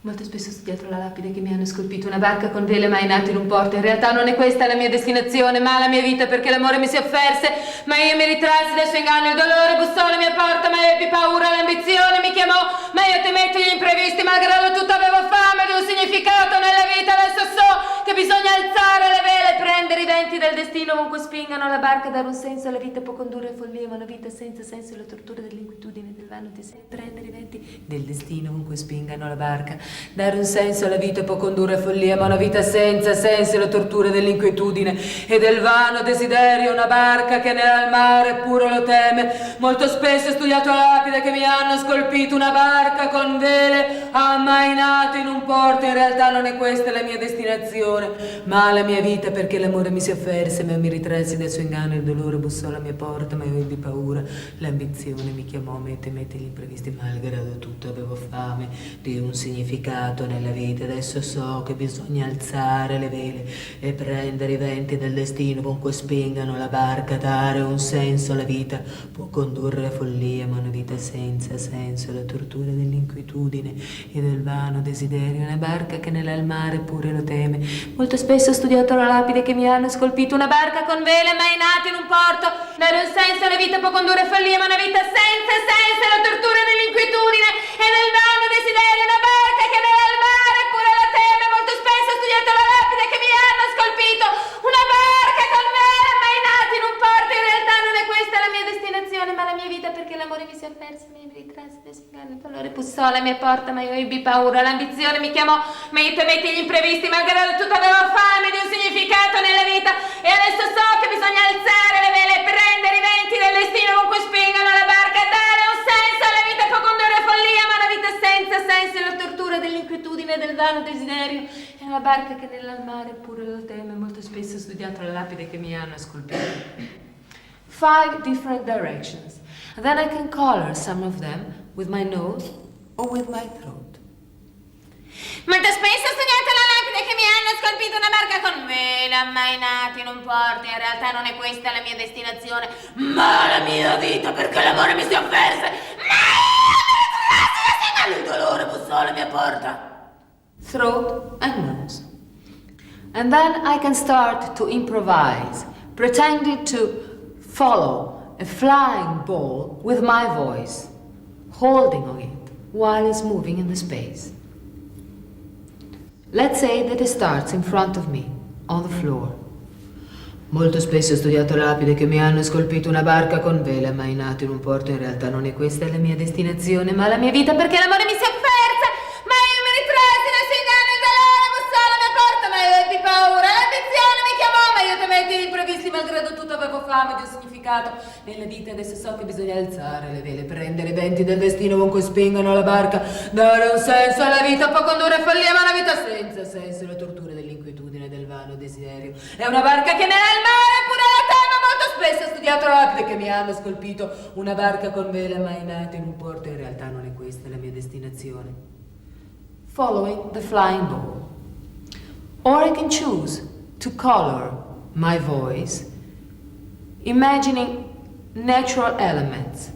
Molto spesso ho studiato la lapide che mi hanno scolpito, una barca con vele mai nata in un porto. In realtà non è questa la mia destinazione, ma la mia vita, perché l'amore mi si offerse, ma io mi ritrassi dal suo inganno. Il dolore bussò alla mia porta, ma ebbi paura, l'ambizione mi chiamò, ma io temetti gli imprevisti. Malgrado tutto avevo fame di un significato nella vita. Adesso so che bisogna alzare le vele, prendere i venti del destino ovunque spingano la barca, dare un senso alla vita può condurre a follia, ma una vita senza senso è la tortura dell'inquietudine del vano di sé. Prendere i venti del destino ovunque spingano la barca, dare un senso alla vita può condurre a follia, ma una vita senza senso è la tortura dell'inquietudine e del vano desiderio. Una barca che nel mare pure lo teme. Molto spesso ho studiato lapide che mi hanno scolpito, una barca con vele ammainato in un porto. In realtà non è questa la mia destinazione, ma la mia vita, perché l'amore mi si offerse, ma mi ritrassi dal suo inganno. Il dolore bussò alla mia porta, ma io ebbi paura. L'ambizione mi chiamò, me temette gli imprevisti. Malgrado tutto avevo fame di un significato nella vita. Adesso so che bisogna alzare le vele e prendere i venti del destino ovunque spingano la barca, dare un senso alla vita può condurre a follia, ma una vita senza senso è la tortura dell'inquietudine e del vano desiderio. Una barca che nel mare pure lo teme. Molto spesso ho studiato la lapide che mi hanno scolpito, una barca con vele mai nata in un porto. Dare un senso alla vita può condurre a follia, ma una vita senza senso è la tortura dell'inquietudine e del vano desiderio. Una barca che nel mare pure la teme. Molto spesso ho studiato la lapide che mi hanno scolpito, una barca con vele mai nata in un porto. In realtà non è questa la mia destinazione, ma la mia vita, perché l'amore mi si offerse, mi ritrassi dal suo inganno. Il dolore bussò alla mia porta, ma io ebbi paura. L'ambizione mi chiamò, ma io temetti gli imprevisti. Malgrado tutto avevo fame di un significato nella vita, e adesso so che bisogna alzare le vele e prendere i venti del destino ovunque spingano la barca, dare un senso alla vita può condurre a follia, ma una vita senza senso è la tortura dell'inquietudine e del vano desiderio. È una barca che nel mare pure lo teme. Molto spesso ho studiato la lapide che mi hanno scolpito. 5 different directions. And then I can color some of them with my nose or with my throat. Molto spesso ho studiato la lapide che mi hanno scolpito, una barca con vele ammainate in un porto. In realtà non è questa la mia destinazione, ma la mia vita, perché l'amore mi si offerse, ma il dolore bussò alla mia porta. Throat and nose. And then I can start to improvise, pretending to follow a flying ball with my voice, holding on it while it's moving in the space. Let's say that it starts in front of me, on the floor. Molto spesso ho studiato lapide che mi hanno scolpito, una barca con vele ammainato in un porto. In realtà non è questa la mia destinazione, ma la mia vita, perché l'amore mi si offerse, ma io mi ritrassi dal suo inganno. Il dolore bussò alla mia porta, ma io ebbi paura. L'ambizione mi chiamò, ma io temetti gli imprevisti. Malgrado tutto avevo fame di un significato nella vita. Adesso so che bisogna alzare le vele, prendere i venti del destino ovunque spingano la barca, dare un senso alla vita può condurre a follia, ma una vita senza senso è la tortura dell'inquietudine e del vano desiderio. È una barca che nel mare pure la teme. Molto spesso ho studiato la lapide che mi hanno scolpito, una barca con vele ammainate in un porto. In realtà non è questa la mia destinazione. Following the flying ball. Or I can choose to color my voice, imagining natural elements.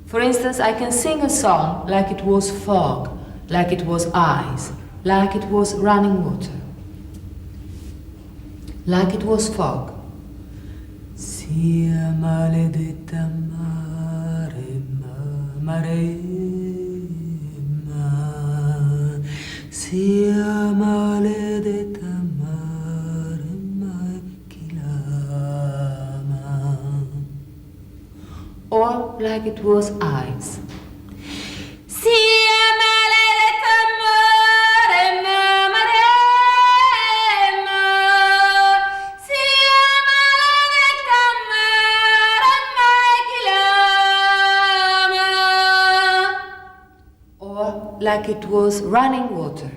For instance, I can sing a song like it was fog, like it was ice, like it was running water. Like it was fog. Sia maledetta maremma, sia maledetta maremma, chi l'ama. Or like it was ice. like it was running water.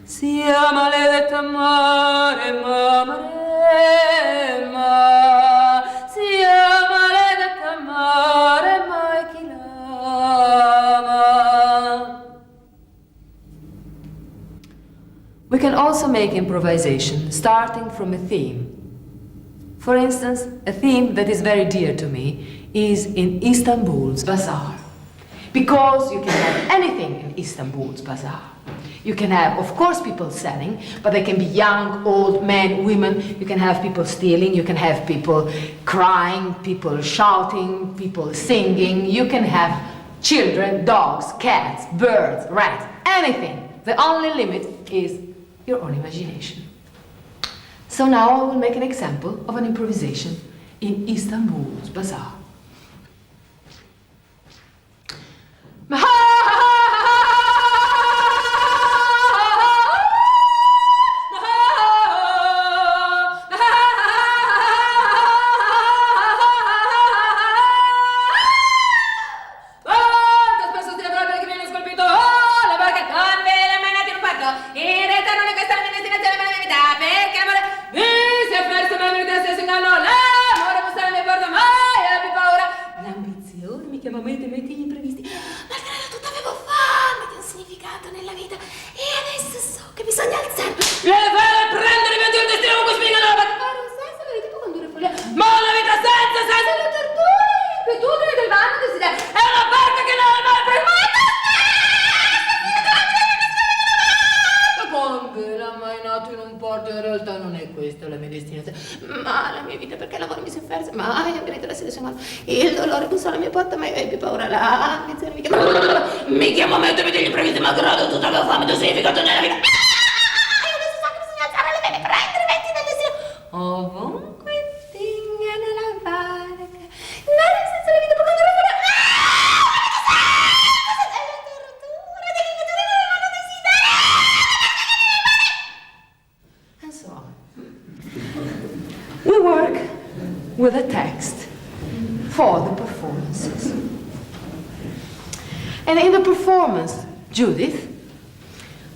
Sia maledetta mare, mare, ma, sia maledetta mare, ma chi l'ama. We can also make improvisation starting from a theme. For instance, a theme that is very dear to me is in Istanbul's bazaar. Because you can have anything in Istanbul's bazaar. You can have, of course, people selling, but they can be young, old, men, women. You can have people stealing, you can have people crying, people shouting, people singing. You can have children, dogs, cats, birds, rats, anything. The only limit is your own imagination. So now I will make an example of an improvisation in Istanbul's bazaar. Ma la mia vita perché lavoro mi si è persa, ma io ho venuto la selezione, il dolore bussa alla mia porta, ma io ho più paura, la ambizione mi chiamo me, tu gli imprevisti, ma grado, tutto avevo fame, tu sei figato nella vita. Io adesso so che bisogna alzare le vene, prendere venti nel destino, ovunque tinga nella barca, nella senza la vita, poi quando fuori, la tortura, devi vedere la mano desiderio. And so on. We work with a text for the performances. And in the performance, Judith,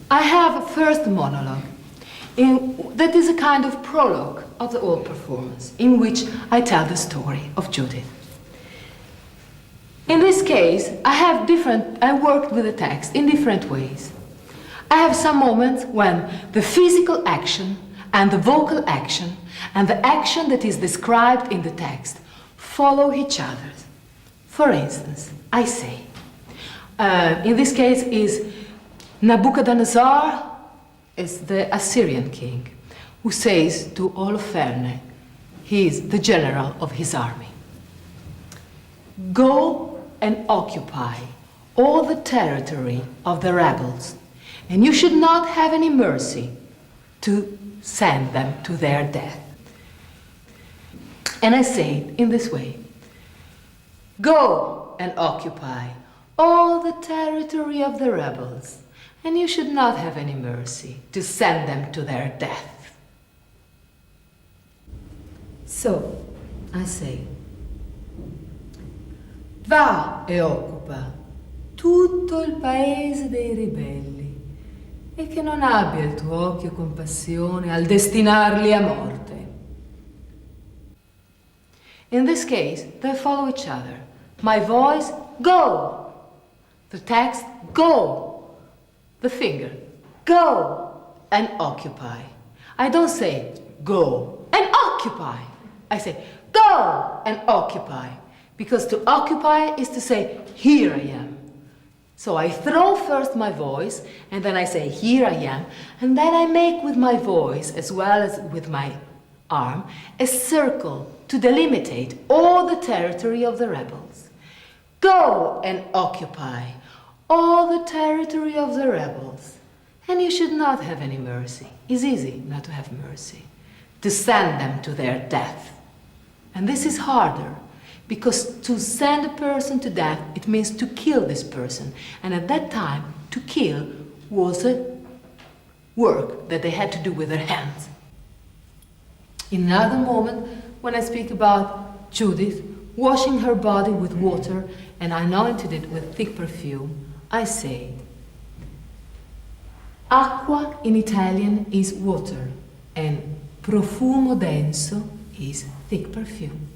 I have a first monologue that is a kind of prologue of the whole performance, in which I tell the story of Judith. In this case, I worked with the text in different ways. I have some moments when the physical action and the vocal action and the action that is described in the text follow each other. For instance, I say, in this case is Nabucodonosor is the Assyrian king who says to Holofernes, he is the general of his army, go and occupy all the territory of the rebels, and you should not have any mercy to send them to their death. And I say it in this way, go and occupy all the territory of the rebels, and you should not have any mercy to send them to their death. So, I say, va e occupa tutto il paese dei ribelli, e che non abbia il tuo occhio compassione al destinarli a morte. In this case, they follow each other. My voice, go. The text, go. The finger, go and occupy. I don't say go and occupy. I say go and occupy. Because to occupy is to say, here I am. So I throw first my voice, and then I say, here I am, and then I make with my voice, as well as with my arm, a circle to delimitate all the territory of the rebels. Go and occupy all the territory of the rebels, and you should not have any mercy. It's easy not to have mercy, to send them to their death. And this is harder, because to send a person to death, it means to kill this person. And at that time, to kill was a work that they had to do with their hands. In another moment, when I speak about Judith washing her body with water and anointed it with thick perfume, I say, acqua in Italian is water, and profumo denso is thick perfume.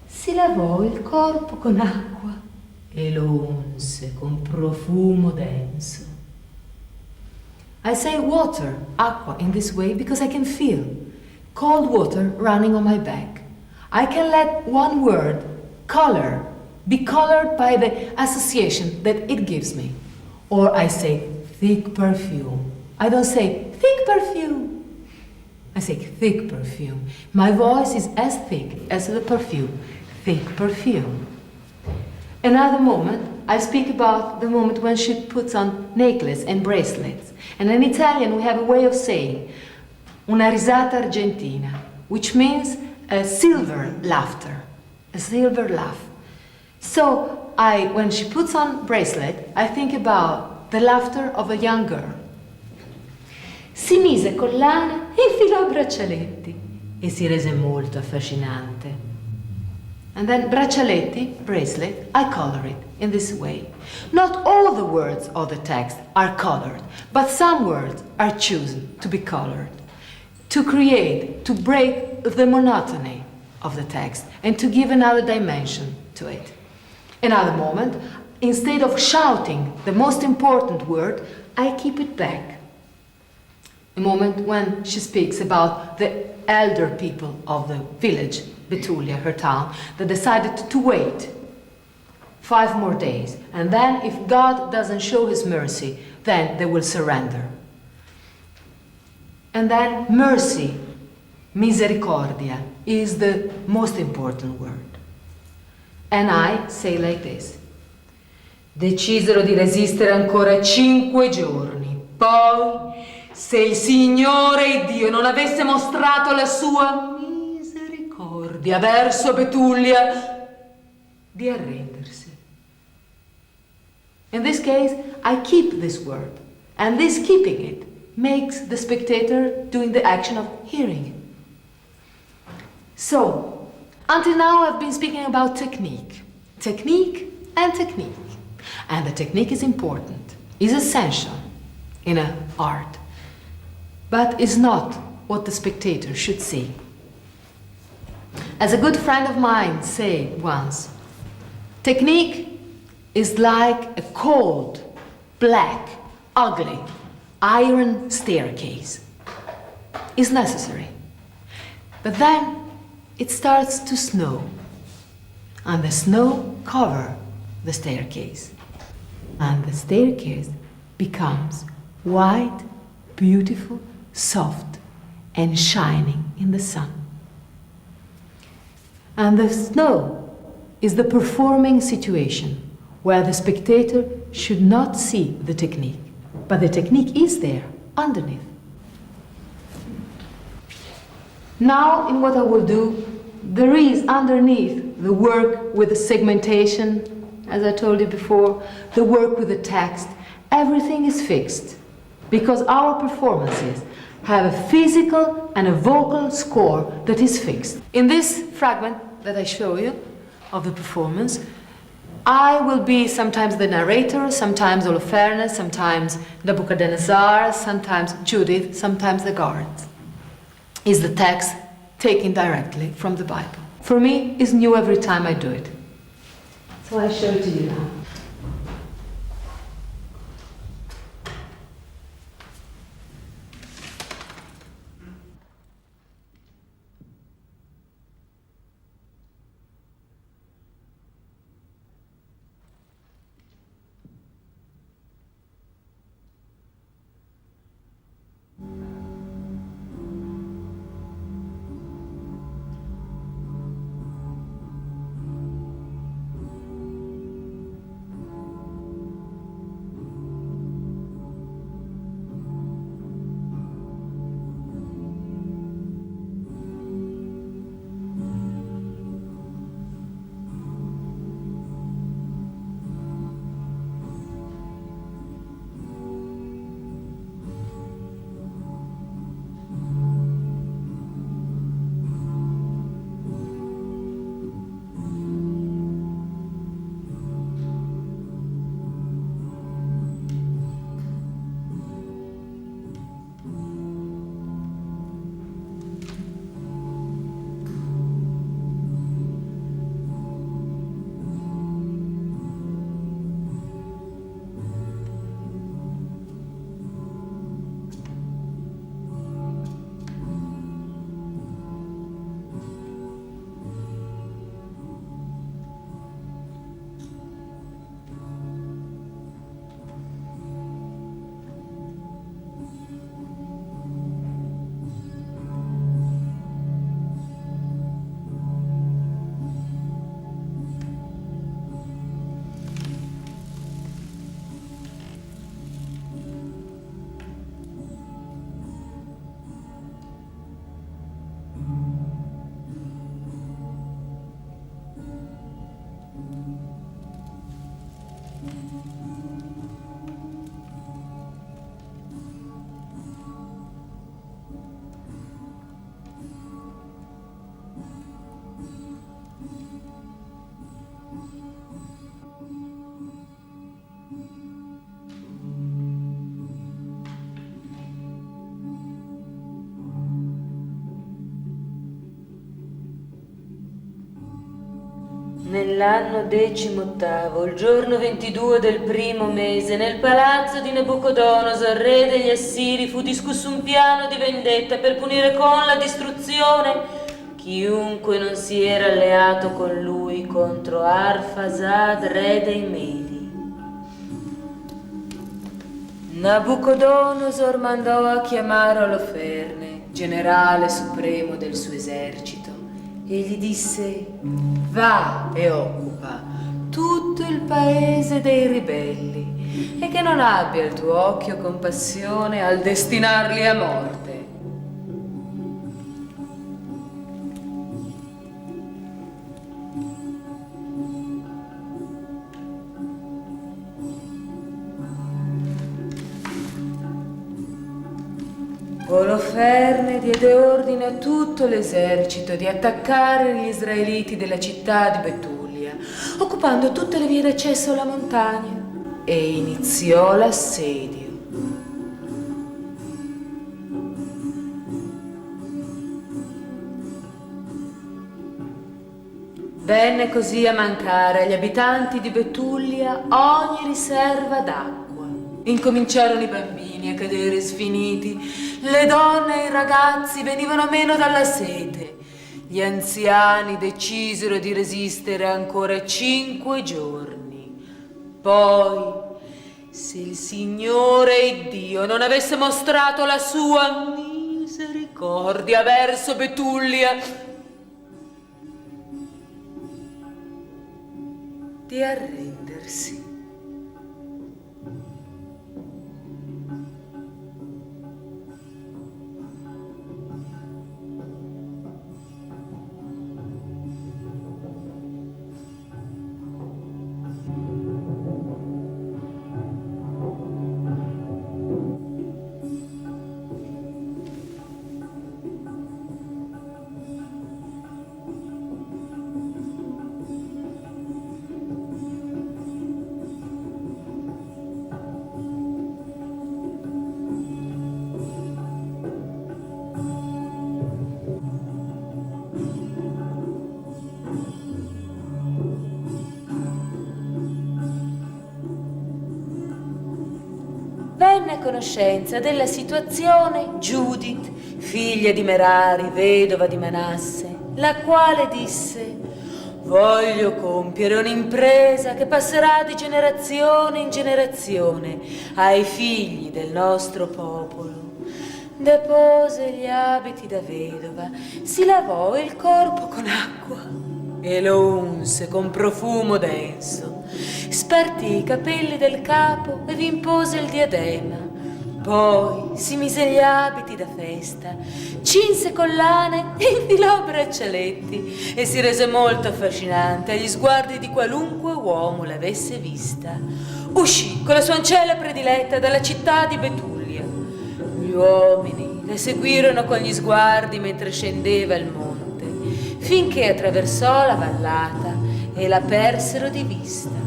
Si lavò il corpo con acqua e lo unse con profumo denso. I say water, acqua, in this way because I can feel cold water running on my back. I can let one word, color, be colored by the association that it gives me. Or I say thick perfume. I don't say thick perfume. I say thick perfume. My voice is as thick as the perfume. Thick perfume. Another moment, I speak about the moment when she puts on necklace and bracelets. And in Italian we have a way of saying una risata argentina, which means a silver laughter, a silver laugh. So when she puts on bracelet, I think about the laughter of a young girl. Si mise collana e infilò braccialetti e si rese molto affascinante. And then braccialetti, bracelet, I color it in this way. Not all the words of the text are colored, but some words are chosen to be colored, to create, to break the monotony of the text and to give another dimension to it. Another moment, instead of shouting the most important word, I keep it back. A moment when she speaks about the elder people of the village, Betulia, her town, that decided to wait 5 more days. And then if God doesn't show his mercy, then they will surrender. And then mercy, misericordia, is the most important word. And I say like this. Decisero di resistere ancora 5 giorni. Poi, se il Signore Dio non avesse mostrato la sua misericordia verso Betulia, di arrendersi. In this case, I keep this word, and this keeping it makes the spectator doing the action of hearing. So, until now I've been speaking about technique. Technique and technique. And the technique is important, is essential in an art, but is not what the spectator should see. As a good friend of mine said once, technique is like a cold, black, ugly, iron staircase. It's necessary. But then it starts to snow, and the snow covers the staircase. And the staircase becomes white, beautiful, soft, and shining in the sun. And the snow is the performing situation where the spectator should not see the technique, but the technique is there, underneath. Now, in what I will do, there is underneath the work with the segmentation, as I told you before, the work with the text. Everything is fixed, because our performances have a physical and a vocal score that is fixed. In this fragment that I show you of the performance, I will be sometimes the narrator, sometimes Holofernes, sometimes Nebuchadnezzar, sometimes Judith, sometimes the guards. Is the text taken directly from the Bible. For me, it's new every time I do it. So I show it to you now. Nell'anno 18º, il giorno 22 del primo mese, nel palazzo di Nabucodonosor, re degli Assiri, fu discusso un piano di vendetta per punire con la distruzione chiunque non si era alleato con lui contro Arfasad, re dei Medi. Nabucodonosor mandò a chiamare Oloferne, generale supremo del suo esercito, e gli disse: va e occupa tutto il paese dei ribelli e che non abbia il tuo occhio compassione al destinarli a morte. Oloferne diede ordine a tutto l'esercito di attaccare gli israeliti della città di Betulia, occupando tutte le vie d'accesso alla montagna, e iniziò l'assedio. Venne così a mancare agli abitanti di Betulia ogni riserva d'acqua. Incominciarono i bambini a cadere sfiniti, le donne e i ragazzi venivano meno dalla sete. Gli anziani decisero di resistere ancora 5 giorni. Poi, se il Signore Iddio non avesse mostrato la sua misericordia verso Betulia, di arrendersi. Venne a conoscenza della situazione Giudith, figlia di Merari, vedova di Manasse, la quale disse: voglio compiere un'impresa che passerà di generazione in generazione ai figli del nostro popolo. Depose gli abiti da vedova, si lavò il corpo con acqua e lo unse con profumo denso, spartì i capelli del capo e vi impose il diadema. Poi si mise gli abiti da festa, cinse collane e infilò braccialetti e si rese molto affascinante agli sguardi di qualunque uomo l'avesse vista. Uscì con la sua ancella prediletta dalla città di Betulia. Gli uomini le seguirono con gli sguardi mentre scendeva il monte, finché attraversò la vallata e la persero di vista.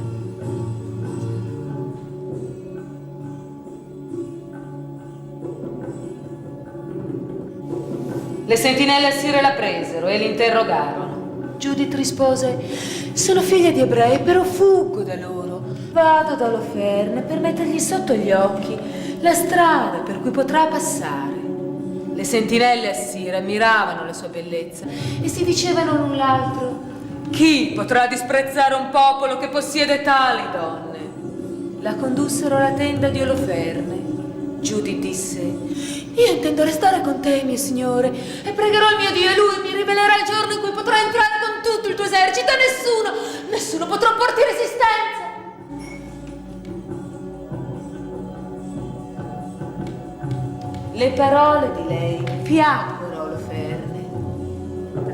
Le sentinelle assire la presero e l'interrogarono. Giudith rispose: sono figlia di ebrei, però fuggo da loro. Vado da Oloferne per mettergli sotto gli occhi la strada per cui potrà passare. Le sentinelle assire ammiravano la sua bellezza e si dicevano l'un l'altro: chi potrà disprezzare un popolo che possiede tali donne? La condussero alla tenda di Oloferne. Giudith disse: io intendo restare con te, mio signore, e pregherò il mio Dio e lui mi rivelerà il giorno in cui potrò entrare con tutto il tuo esercito e nessuno potrà porti resistenza. Le parole di lei piacquero a Oloferne.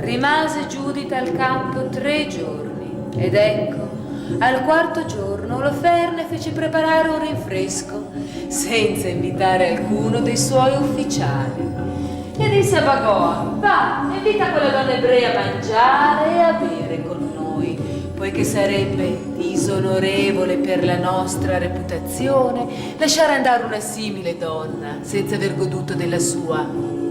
Rimase Giudith al campo 3 giorni ed ecco, al 4° giorno Oloferne fece preparare un rinfresco senza invitare alcuno dei suoi ufficiali e disse a Bagoa: va, invita quella donna ebrea a mangiare e a bere con noi, poiché sarebbe disonorevole per la nostra reputazione lasciare andare una simile donna senza aver goduto della sua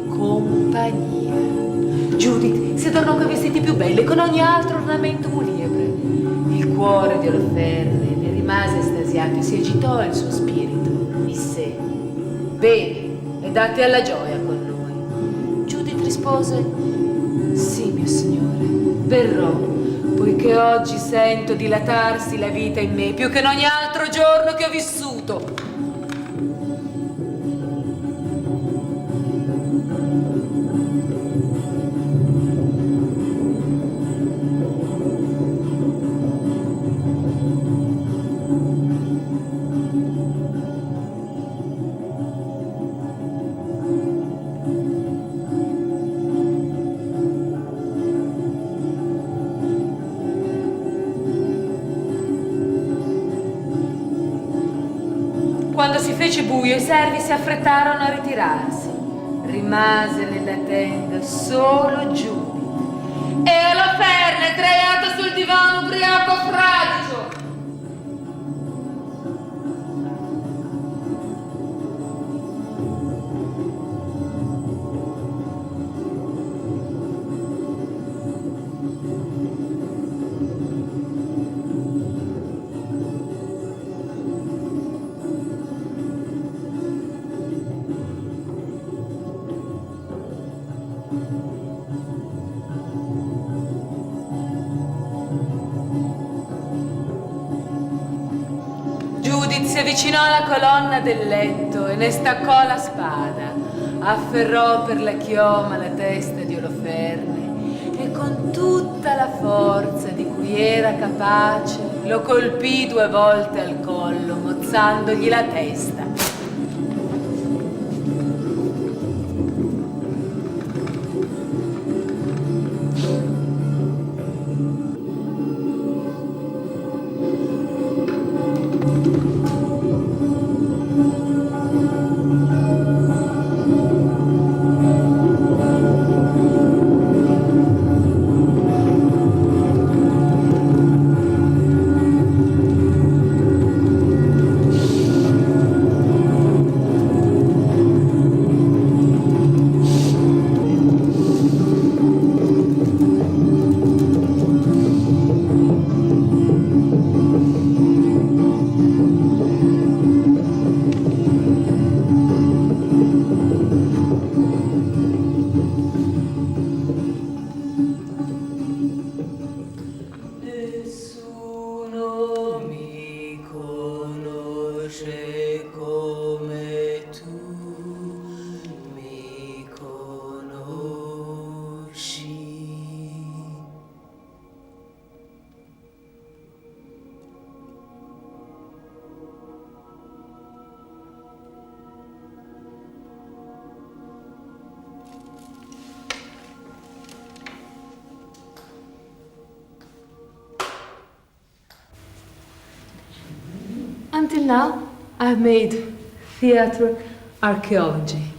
compagnia. Giudith si adornò coi vestiti più belli con ogni altro ornamento muliebre. cuore di Oloferne ne rimase estasiato e si agitò il suo spirito. Disse: «Bene, e date alla gioia con noi». Judith rispose: «Sì, mio signore, verrò, poiché oggi sento dilatarsi la vita in me più che in ogni altro giorno che ho vissuto». Quando si fece buio, i servi si affrettarono a ritirarsi. Rimase nella tenda solo Judith. E Oloferne, sdraiata sul divano, ubriaco fradicio. Judith si avvicinò alla colonna del letto e ne staccò la spada, afferrò per la chioma la testa di Oloferne e con tutta la forza di cui era capace lo colpì 2 volte al collo, mozzandogli la testa. Until now, I've made theater archaeology,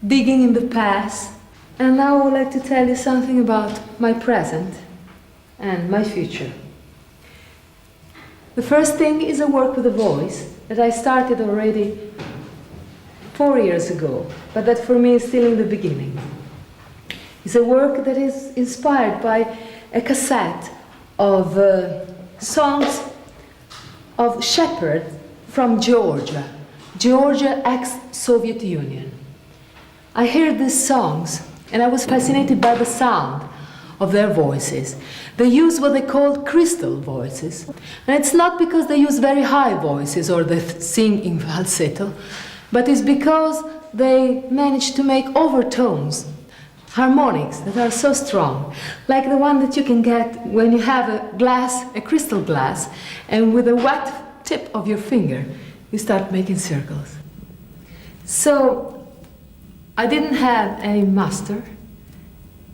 digging in the past, and now I would like to tell you something about my present and my future. The first thing is a work with a voice that I started already 4 years ago, but that for me is still in the beginning. It's a work that is inspired by a cassette of songs of shepherds from Georgia, ex-Soviet Union. I heard these songs and I was fascinated by the sound of their voices. They use what they call crystal voices. And it's not because they use very high voices or they sing in falsetto, but it's because they manage to make overtones, harmonics that are so strong, like the one that you can get when you have a crystal glass, and with a wet tip of your finger, you start making circles. So, I didn't have any master,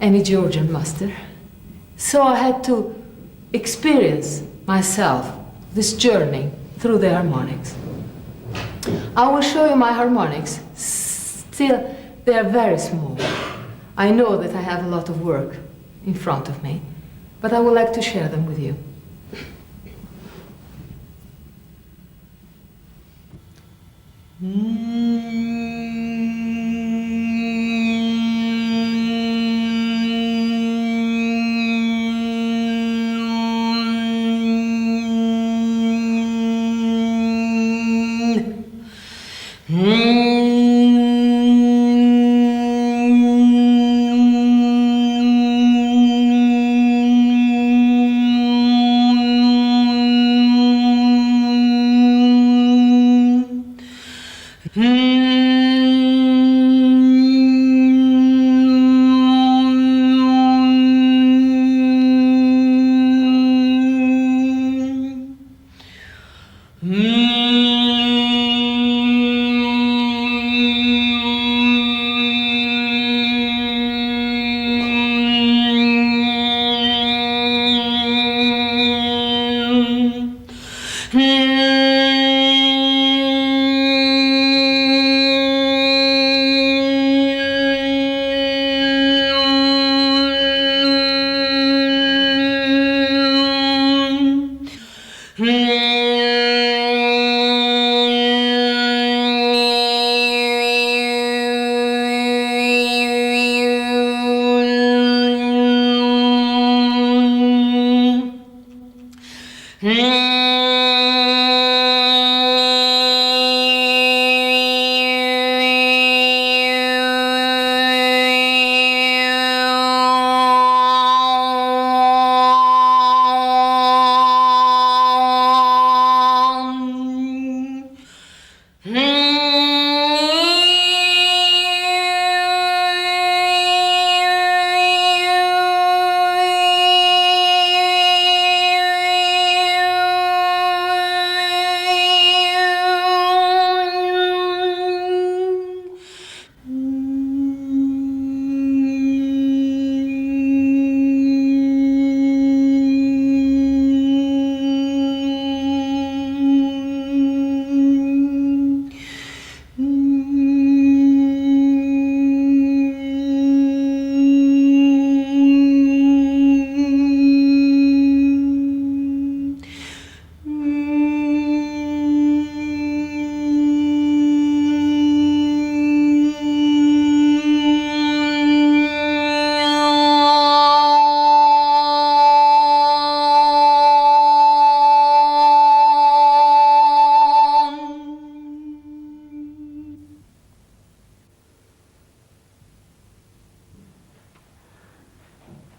any Georgian master, so I had to experience myself this journey through the harmonics. I will show you my harmonics. Still, they are very small. I know that I have a lot of work in front of me, but I would like to share them with you.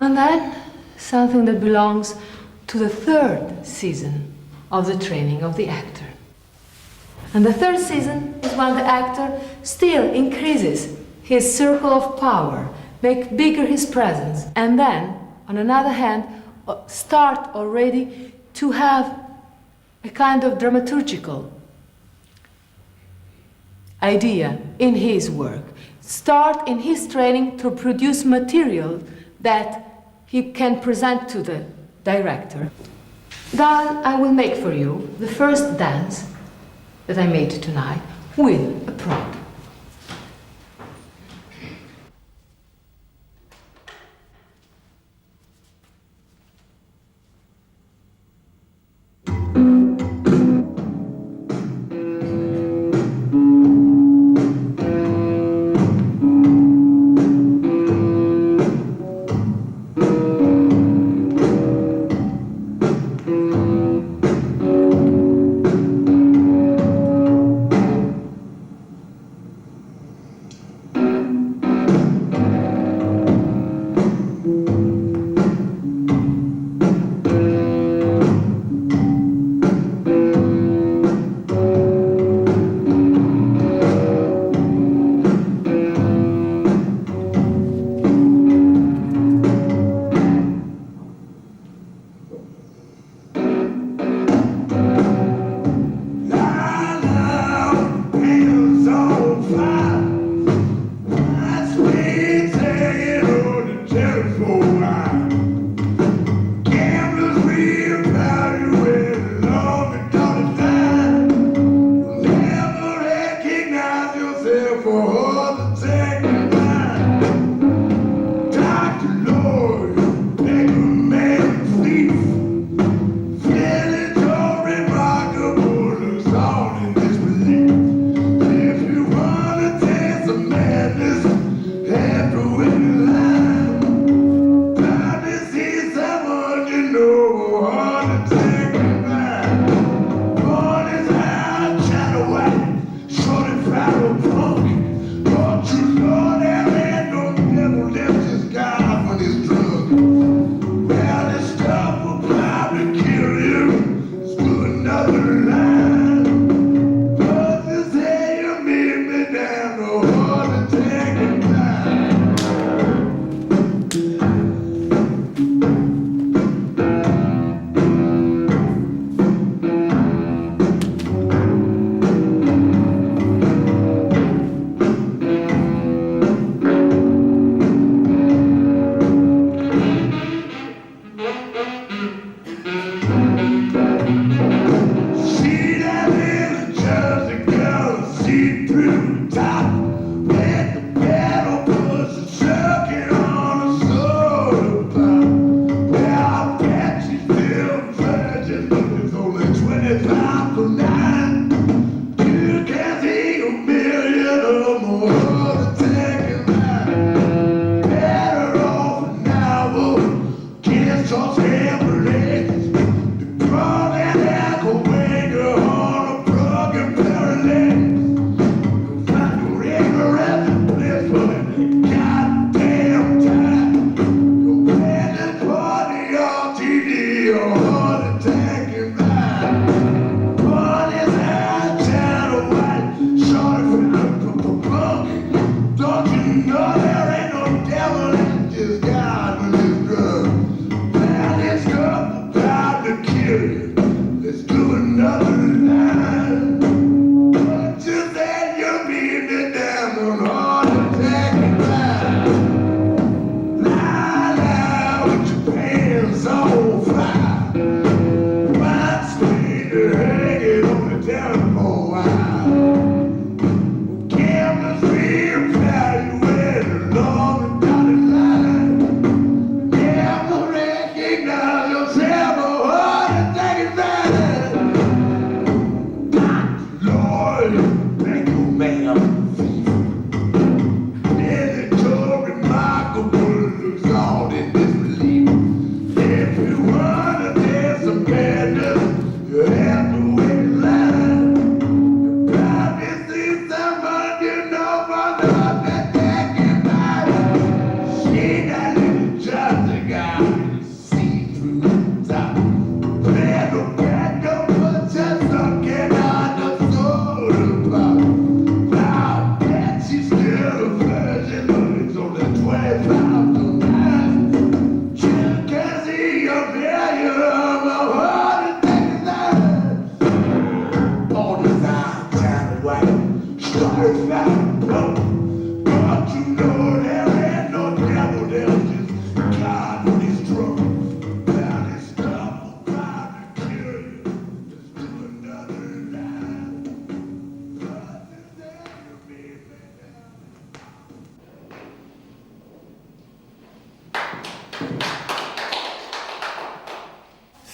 And then something that belongs to the third season of the training of the actor. And the third season is when the actor still increases his circle of power, make bigger his presence, and then, on another hand, start already to have a kind of dramaturgical idea in his work. Start in his training to produce material that he can present to the director. Then I will make for you the first dance that I made tonight with a prop.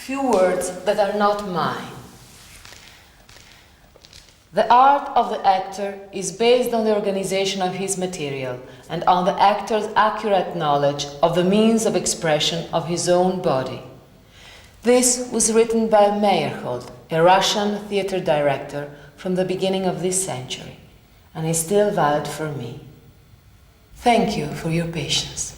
Few words that are not mine. The art of the actor is based on the organization of his material and on the actor's accurate knowledge of the means of expression of his own body. This was written by Meyerhold, a Russian theater director from the beginning of this century, and is still valid for me. Thank you for your patience.